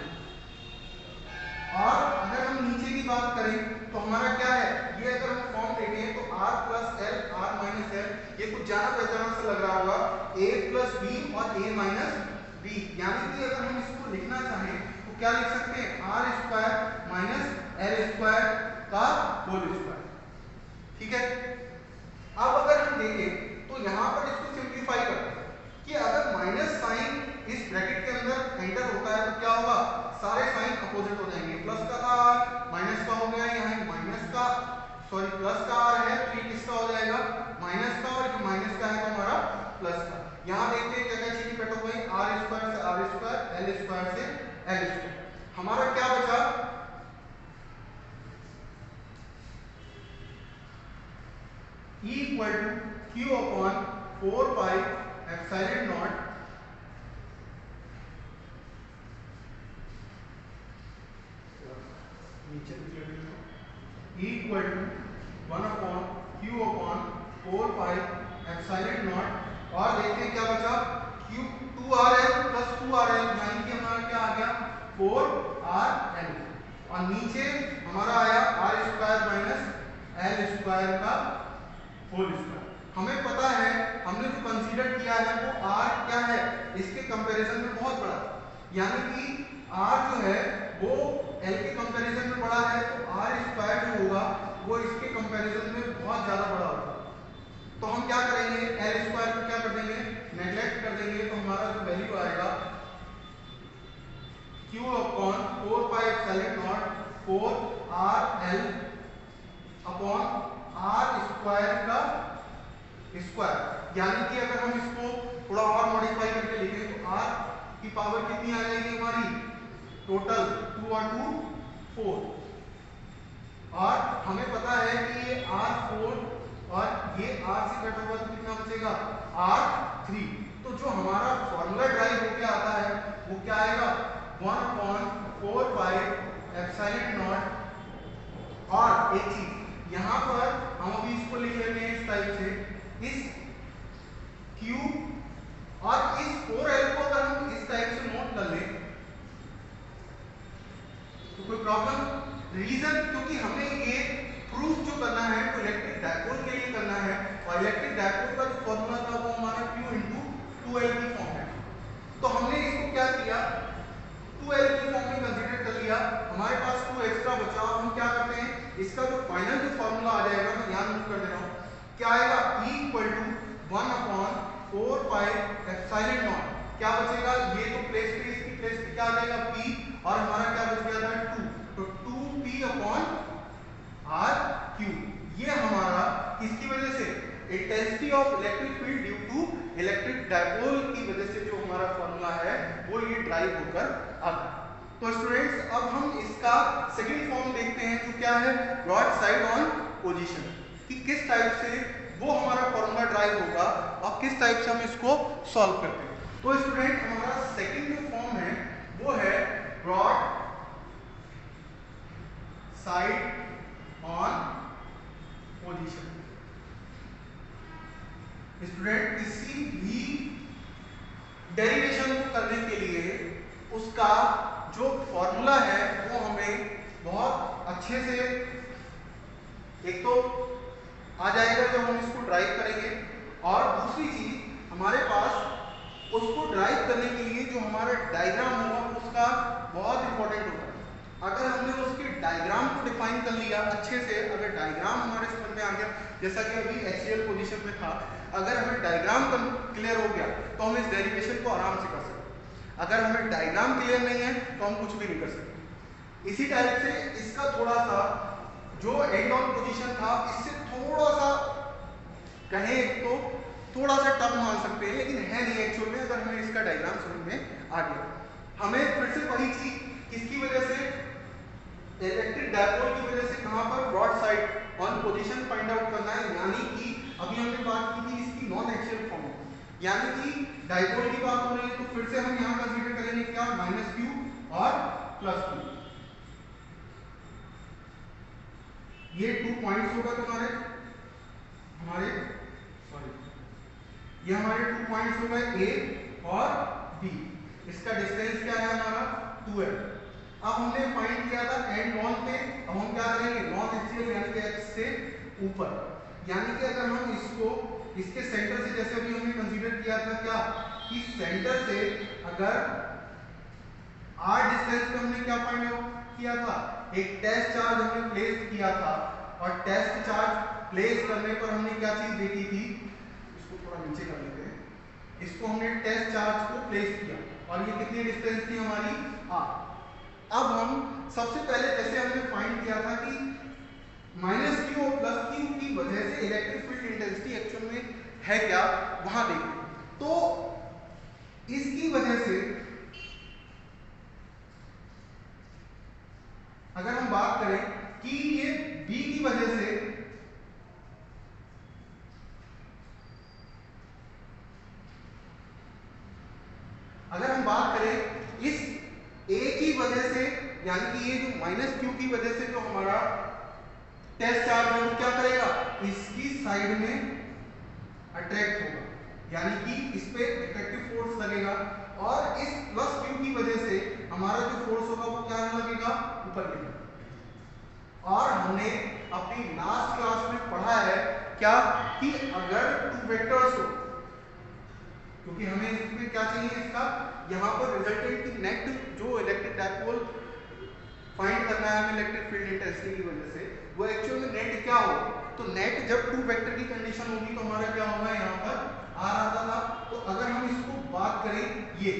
और अगर हम नीचे की बात करें तो हमारा क्या है, ये अगर हम फॉर्म देखें तो R plus L R minus L, ये कुछ जाना पहचाना से लग रहा होगा A प्लस B और A माइनस B, यानी कि अगर हम इसको लिखना चाहें तो क्या लिख सकते हैं R square minus L square का होल स्क्वायर। ठीक है, अब अगर हम देखें तो यहाँ पर इसको सिंप्लीफाई करते हैं कि अगर माइनस साइन इस ब्रैकेट के अंदर एंटर होता है तो क्या होगा, सारे साइन अपोजिट हो जाएंगे, प्लस का R माइनस का हो गया, यहाँ माइनस का प्लस का R है तो ये किसका हो जाएगा माइनस का, और ये माइनस का है तो हमारा प्लस का। यहाँ देखते हैं क्या क्या चीजें कट हो गई, R स्क्वायर से R स्क्वायर, L स्क्वायर से L स्क्वायर, हमारा क्या बचा E equal to Q upon 4 pi epsilon naught E equal to 1 upon Q upon 4 pi epsilon naught, और देखते हैं क्या बचा Q 2RL प्लस 2RL, यानी कि हमारा क्या आ गया 4RL, और नीचे हमारा आया R square minus L square का होल स्क्वायर। हमें पता है हमने जो कंसीडर किया है वो R क्या है इसके कंपैरिजन में बहुत बड़ा, यानी कि R जो है वो L के कंपैरिजन में बड़ा है, तो R स्क्वायर जो होगा वो इसके कंपैरिजन में बहुत ज्यादा बड़ा होगा। तो हम क्या करेंगे, L स्क्वायर को क्या कर देंगे नेगलेक्ट कर देंगे, तो हमारा जो वैल्यू आएगा Q upon 4 pi epsilon not 4RL upon R square का स्क्वायर, यानी कि अगर हम इसको थोड़ा और मॉडिफाई करके लिखें तो R की पावर कितनी आ जाएगी हमारी टोटल 2 और 2 4, और हमें पता है कि ये R4 और ये R से कट होगा तो कितना बचेगा R3, तो जो हमारा फॉर्मूला ड्राइव होके आता है वो क्या आएगा 1/4 पाई एप्सिलॉन नॉट। और एक चीज यहाँ पर हम अभी इसको लिख लेते हैं इस टाइप से, इस Q और इस 4L को अगर हम इस टाइप से नोट कर लें तो कोई प्रॉब्लम? रीजन क्योंकि हमें ये प्रूफ जो करना है वो इलेक्ट्रिक डायपोल के लिए करना है, और इलेक्ट्रिक डायपोल का जो फॉर्मूला था वो हमारा Q × 2L की फॉर्म है। तो हमने इसको क्या किया, 2L की फॉर्म में कंसीडर कर लिया, हमारे पास 2 एक्स्ट्रा बचा। और हम क्या करते हैं, इसका जो फाइनल जो फॉर्मूला आ जाएगा, मैं यहाँ नोट कर दे रहा हूँ, क्या आएगा, E = 1/4πε0। क्या बचेगा, ये तो प्लेस पे, इसकी प्लेस पे क्या आ जाएगा, P, और हमारा क्या बच गया था 2, तो 2P/RQ। ये हमारा किसकी वजह से, intensity of electric field due to electric dipole की वजह से जो हमारा फॉर्मूला है वो ये ड्राइव होकर आता है। तो स्टूडेंट्स अब हम इसका सेकंड फॉर्म देखते हैं, जो क्या है, ब्रॉड साइड ऑन पोजीशन, कि किस टाइप से वो हमारा फॉर्मूला ड्राइव होगा और किस टाइप से हम इसको सॉल्व करते हैं। तो स्टूडेंट हमारा सेकंड जो फॉर्म है वो है broad side on position. Student किसी भी डेरिवेशन को करने के लिए उसका जो फॉर्मूला है वो हमें बहुत अच्छे से एक तो आ जाएगा जब हम इसको ड्राइव करेंगे, और दूसरी चीज हमारे पास उसको ड्राइव करने के लिए जो हमारा डायग्राम होगा उसका बहुत इंपॉर्टेंट होगा। अगर हमने उसके डायग्राम को डिफाइन कर लिया अच्छे से, अगर डायग्राम हमारे समझ में आ गया, जैसा कि अभी एक्सियल पोजीशन में था, अगर हमें डायग्राम क्लियर हो गया तो हम इस डेरिवेशन को आराम से कर सकते। अगर हमें डायग्राम क्लियर नहीं है तो हम कुछ भी नहीं कर सकते। इसी टाइप से इसका थोड़ा सा जो एंड ऑन पोजीशन था, इससे थोड़ा सा कहें तो थोड़ा सा टफ मान सकते हैं, लेकिन है नहीं एक्चुअल में, अगर हमें इसका डायग्राम समझ में आ गया। हमें फिर से वही चीज किसकी वजह से, इलेक्ट्रिक डायपोल की वजह से कहां पर, broad side on position find out करना है। यानी कि अभी हमने बात की थी इसकी नॉन एक्सियल फॉर्म, यानी कि डायपोल की बात हो रही है, तो फिर से हम यहां कंसीडर करेंगे क्या, -Q और +Q। ये 2 पॉइंट्स होगा तुम्हारे, ये हमारे 2 पॉइंट्स हो गए A और B। इसका डिस्टेंस क्या है हमारा 2L। अब हमने फाइंड किया था एंड ऑन पे, अब हम क्या करेंगे, नॉन एक्सियल यानी कि x से ऊपर, यानी कि अगर हम इसको इसके सेंटर से, जैसे अभी हमने कंसीडर किया था क्या, कि सेंटर से अगर r डिस्टेंस पे हमने क्या फाइंड आउट किया था, एक टेस्ट चार्ज हमने प्लेस किया था, और टेस्ट चार्ज प्लेस करने पर हमने क्या चीज देखी थी, इसको थोड़ा नीचे कर लेते हैं, इसको हमने टेस्ट चार्ज को प्लेस किया, और ये कितनी डिस्टेंस थी हमारी r। अब हम सबसे पहले जैसे हमने फाइंड किया था कि -Q और +Q की वजह से इलेक्ट्रिक फील्ड इंटेंसिटी एक्चुअल में है क्या, वहां देखें। तो इसकी वजह से अगर हम बात करें कि ये B की वजह से, अगर हम बात करें इस A की वजह से, यानी कि ये जो -Q की वजह से जो हमारा टेस्ट चार्ज है वो क्या करेगा, इसकी साइड में अट्रैक्ट होगा, यानी कि इस पे अट्रैक्टिव फोर्स लगेगा, और इस +Q की वजह से हमारा जो फोर्स होगा वो क्या लगेगा, ऊपर की तरफ। और हमने अपनी लास्ट क्लास में पढ़ा है क्या, कि अगर 2 वेक्टर्स हो, क्योंकि हमें इसमें क्या चाहिए, इसका यहाँ पर रिजल्टेंट की नेट जो इलेक्ट्रिक डायपोल फाइंड करना है हमें इलेक्ट्रिक फील्ड इंटेंसिटी की वजह से, वो एक्चुअल में नेट क्या हो, तो नेट जब 2 वेक्टर की कंडीशन होगी तो हमारा क्या होगा, यहाँ पर r आता था। तो अगर हम इसको बात करें ये,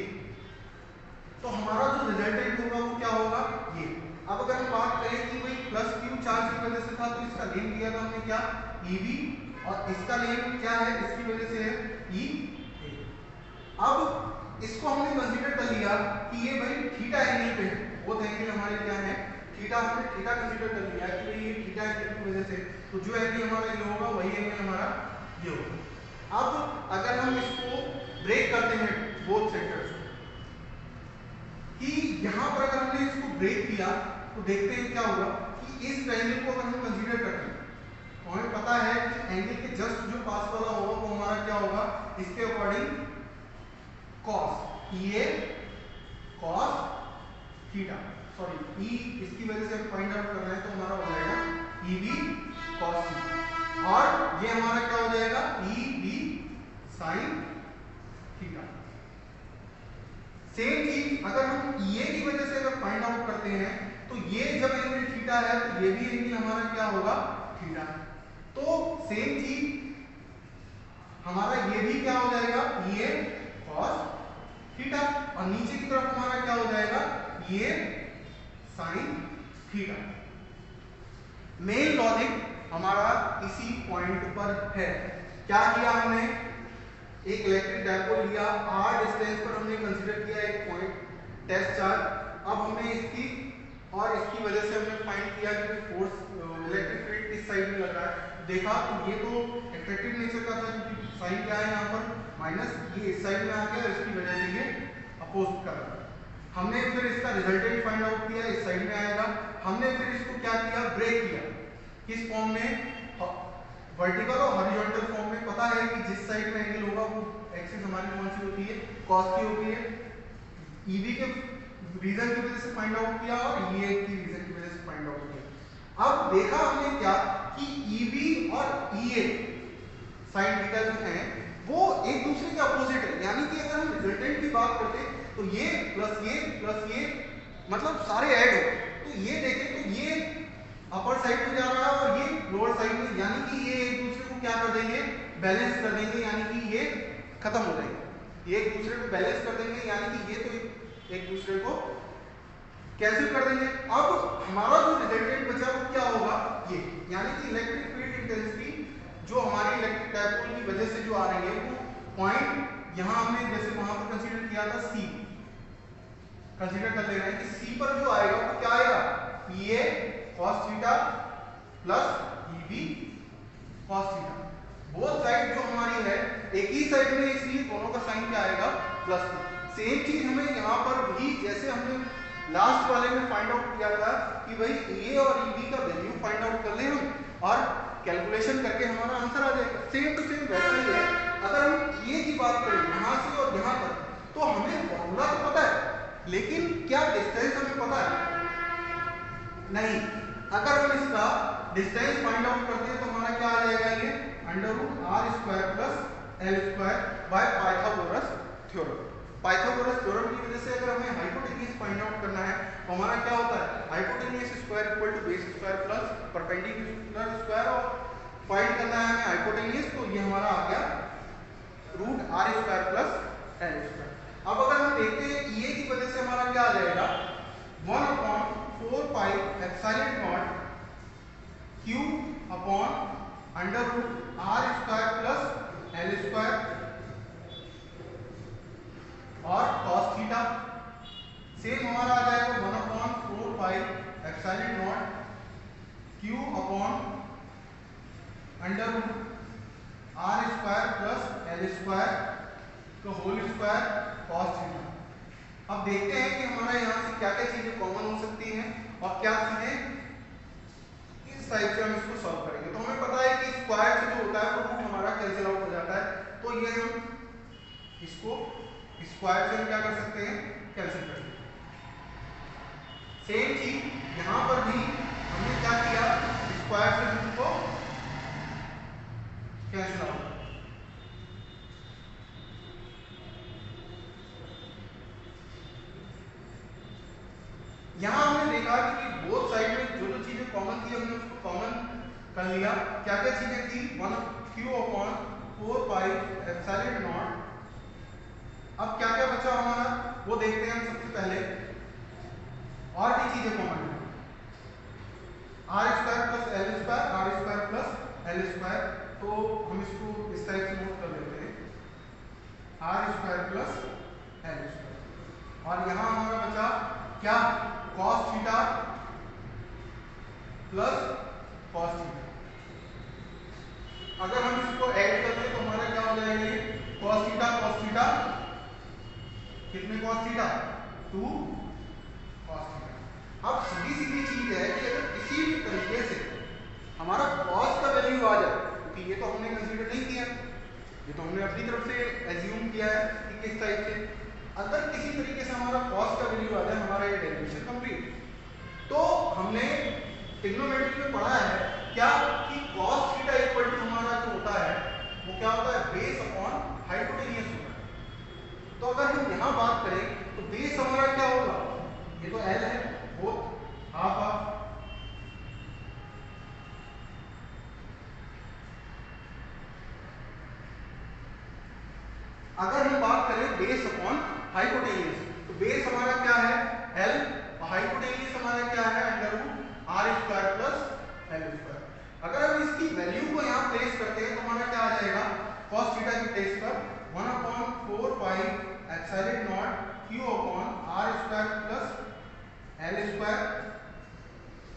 तो हमारा जो रिजल्टेंट होगा वो क्या होगा, ये। अब अगर हम बात करें कि भाई +Q चार्ज की वजह से था, तो इसका नेम दिया था हमने क्या, EB, और इसका नेम क्या है, इसकी वजह से है EA। अब इसको हमने कंसीडर कर लिया कि ये भाई थीटा एंगल पे है, वो एंगल हमारे क्या है, थीटा, हमने थीटा कंसीडर कर लिया कि भाई ये थीटा एंगल की वजह से, तो जो एंगल हमारा ये होगा वही एंगल हमारा ये होगा। अब अगर हम इसको ब्रेक करते हैं बोथ सेंटर्स कि यहां पर अगर हमने इसको ब्रेक किया तो देखते हैं क्या होगा कि इस ट्रायंगल को अगर हम कंसीडर करते हैं ई ए कॉस थीटा, सॉरी ई इसकी वजह से फाइंड आउट करना है तो हमारा हो जाएगा ई बी कॉस थीटा, और ये हमारा क्या हो जाएगा E B sine theta. Same चीज अगर हम ई ए की वजह से अगर फाइंड आउट करते हैं तो ये जब एंगल थीटा है तो ये भी एंगल हमारा क्या होगा थीटा। तो सेम चीज हमारा ये भी क्या हो जाएगा ई ए कॉस थीटा, और नीचे की तरफ हमारा क्या हो जाएगा ई ए साइन थीटा। मेन लॉजिक हमारा इसी पॉइंट पर है। क्या किया हमने, एक इलेक्ट्रिक डायपोल लिया, r डिस्टेंस पर हमने कंसीडर किया एक पॉइंट टेस्ट चार्ज। अब हमने इसकी और इसकी वजह से हमने फाइंड किया कि फोर्स इलेक्ट्रिक फील्ड किस साइड में लग रहा है। देखा तो ये तो एट्रैक्टिव नेचर का था क्योंकि साइन क्या है यहाँ पर माइनस, ये इस साइड में आ गया और इसकी वजह से ये अपोज कर रहा है। हमने फिर इसका रिजल्टेंट फाइंड आउट किया, इस साइड में आएगा। हमने फिर इसको क्या किया, ब्रेक किया, किस फॉर्म में, वर्टिकल और हॉरिजॉन्टल फॉर्म में। पता है कि जिस साइड में एंगल होगा वो एक्सिस हमारी कौन सी होती है, कॉस की होती है। ईबी के रीजन की वजह से फाइंड आउट किया और ये की रीजन की वजह से फाइंड आउट किया। अब देखा हमने क्या कि ईबी और ईए साइन थीटा जो है वो एक दूसरे के अपोजिट है, यानी कि अगर हम रिजल्टेंट की बात करते तो ये प्लस ये मतलब सारे ऐड हो, तो ये देखें तो ये अपर साइड में जा रहा है और ये लोअर साइड में, यानी कि ये एक दूसरे को क्या कर देंगे, बैलेंस कर देंगे, यानी कि ये खत्म हो जाएंगे। ये एक दूसरे को बैलेंस कर देंगे, यानी कि ये तो एक दूसरे को कैंसिल कर देंगे। अब हमारा जो रिजल्टेंट बचा वो क्या होगा, ये, यानी कि इलेक्ट्रिक फील्ड इंटेंसिटी जो हमारी इलेक्ट्रिक डायपोल की वजह से जो आ रही है वो पॉइंट यहां हमने जैसे वहां पर कंसीडर किया था सी, कंसीडर कर लेना है कि सी पर जो आएगा वो क्या आएगा, E A cos theta plus E B cos theta. Both side जो हमारी है एक ही साइड में, इसलिए दोनों का साइन क्या आएगा प्लस। सेम चीज हमें यहाँ पर भी जैसे हमने लास्ट वाले में फाइंड आउट किया था कि भाई ए और ई बी का वैल्यू फाइंड आउट कर ले हम और कैलकुलेशन करके हमारा आंसर आ जाएगा। सेम टू सेम वैसा ही है। अगर हम ये की बात करें यहाँ से और यहाँ पर, तो हमें फॉर्मूला तो पता है लेकिन क्या डिस्टेंस हमें पता है नहीं। अगर हम इसका डिस्टेंस फाइंड आउट करते हैं तो हमारा क्या आ जाएगा, ये √r² + l² by Pythagoras theorem. Pythagoras theorem की वजह से अगर हमें हाइपोटेन्यूज फाइंड आउट करना है तो हमारा क्या होता है, hypotenuse square equal to base square plus perpendicular square, और फाइंड करना है हमें हाइपोटेन्यूज, तो ये हमारा आ गया √r² + l²। अब अगर हम देखते हैं ये की वजह से हमारा क्या आ जाएगा, 1/4 pi epsilon naught q upon √r² + l² और cos थीटा। सेम हमारा आ जाएगा 1/4 pi epsilon naught q upon √r² + l² का होल स्क्वायर cos थीटा। अब देखते हैं कि हमारा यहाँ से क्या क्या चीजें कॉमन हो सकती हैं और क्या चीजें इस टाइप से हम इसको सॉल्व करेंगे। तो हमें पता है कि स्क्वायर से जो होता है वो रूट हमारा कैंसिल आउट हो जाता है, तो ये हम इसको स्क्वायर से हम क्या कर सकते हैं, कैंसिल कर सकते हैं। सेम चीज यहाँ पर भी हमने क्या किया, स्क्वायर से रूट को कैंसिल आउट। यहाँ हमने देखा कि बोथ साइड में जो जो चीजें कॉमन थी हमने उसको कॉमन कर लिया। क्या क्या चीजें थी, 1/q/4 पाई एप्सिलॉन नॉट। अब क्या क्या बचा हमारा वो देखते हैं हम सबसे पहले। और भी चीजें कॉमन है, r² + l², r² + l², तो हम इसको इस टाइप से नोट कर लेते हैं, r² + l²। और यहाँ हमारा बचा क्या, cos theta plus cos theta. अगर हम इसको ऐड कर दें तो हमारा क्या हो जाएगा, cos थीटा कितने cos थीटा, 2 cos थीटा। अब सीधी चीज है कि अगर किसी भी तरीके से हमारा cos का वैल्यू आ जाए, क्योंकि ये तो हमने कंसीडर नहीं किया, ये तो हमने अपनी तरफ से एज्यूम किया है कि किस टाइप से, अगर किसी तरीके से हमारा कॉस्ट का वैल्यू आ जाए, हमारा ये डेरिवेशन कंप्लीट। तो हमने ट्रिग्नोमेट्री में पढ़ा है क्या कि cos थीटा इक्वल टू हमारा जो होता है वो क्या होता है, बेस अपॉन हाइपोटेन्यूज होता है। तो अगर हम यहाँ बात करें तो बेस हमारा क्या होगा, ये तो L है, बोथ हाफ हाफ, अगर हम बात करें बेस अपॉन हाइपोटेन्यूज तो बेस हमारा क्या है L और हाइपोटेन्यूज हमारा क्या है under root R square plus L square. अगर हम इसकी वैल्यू को यहाँ प्लेस करते हैं तो हमारा क्या आ जाएगा, cos थीटा की प्लेस पर 1/4 pi epsilon naught q upon R square plus L square.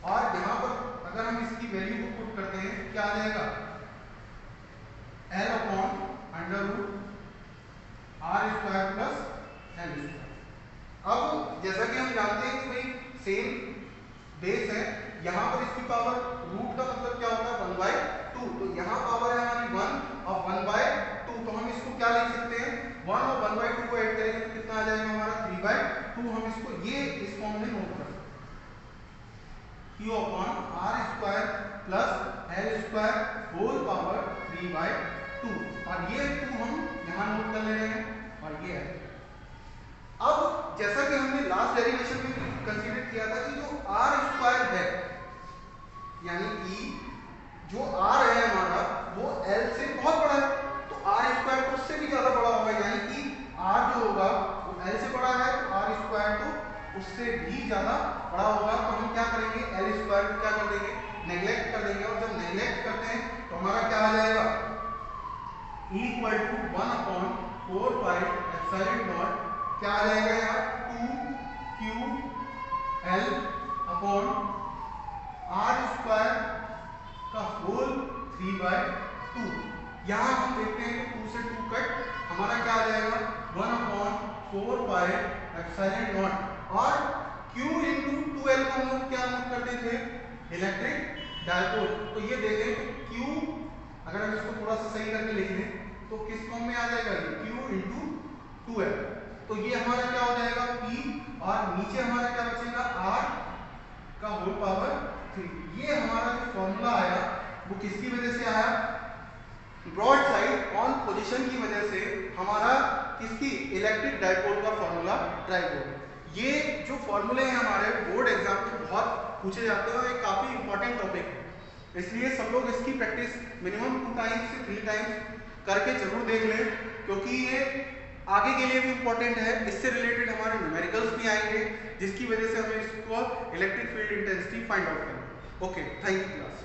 और यहाँ पर अगर हम इसकी वैल्यू को पुट करते हैं क्या आ जाएगा, L upon under root R square plus L square. अब जैसा कि हम जानते हैं कि भाई सेम बेस है, यहाँ पर इसकी पावर रूट का मतलब क्या होता है 1/2, तो यहाँ पावर है हमारी 1 और 1/2, तो हम इसको क्या लिख सकते हैं 1 और 1/2 को ऐड करेंगे तो कितना आ जाएगा हमारा 3/2। हम इसको ये इस फॉर्म में नोट कर सकते हैं, q upon R square plus L square whole power 3/2, और ये 2 हम यहाँ नोट कर ले रहे हैं और ये है। अब जैसा कि हमने लास्ट डेरिवेशन में कंसीडर किया था कि जो आर स्क्वायर है यानी कि जो आर है हमारा वो एल से बहुत बड़ा है, तो आर स्क्वायर तो उससे भी ज्यादा बड़ा होगा, यानी कि आर जो होगा वो एल से बड़ा है तो आर स्क्वायर तो उससे भी ज्यादा बड़ा होगा। तो हम क्या करेंगे, एल स्क्वायर को क्या कर देंगे, नेग्लेक्ट कर देंगे, और जब नेग्लेक्ट करते हैं तो हमारा क्या आ जाएगा equal to 1/4 pi epsilon naught क्या आ जाएगा यार 2ql अपॉन आर स्क्वायर का होल 3/2। यहाँ हम देखते हैं कि 2 से 2 कट, हमारा क्या आ जाएगा 1/4 पाई एप्सिलॉन नॉट, और q इंटू 2l को हम लोग क्या नोट करते थे इलेक्ट्रिक डायपोल। तो ये देखें तो q अगर हम इसको थोड़ा सा सही करके लिख लें तो किस फॉर्म में आ जाएगा, q इंटू 2l, तो ये हमारा क्या हो जाएगा P, और नीचे हमारा क्या बचेगा R का होल पावर 3। ये हमारा जो फॉर्मूला आया वो किसकी वजह से आया, ब्रॉड साइड ऑन पोजीशन की वजह से हमारा किसकी इलेक्ट्रिक डायपोल का फॉर्मूला ड्राइव हो गया। ये जो फॉर्मूले हैं हमारे बोर्ड एग्जाम में बहुत पूछे जाते हैं और ये काफी इंपॉर्टेंट टॉपिक है, इसलिए सब लोग इसकी प्रैक्टिस मिनिमम 2 टाइम्स से 3 टाइम्स करके जरूर देख लें, क्योंकि ये आगे के लिए भी इंपॉर्टेंट है। इससे रिलेटेड हमारे न्यूमेरिकल्स भी आएंगे जिसकी वजह से हमें इसको electric field intensity find out करना। Okay, thank you class.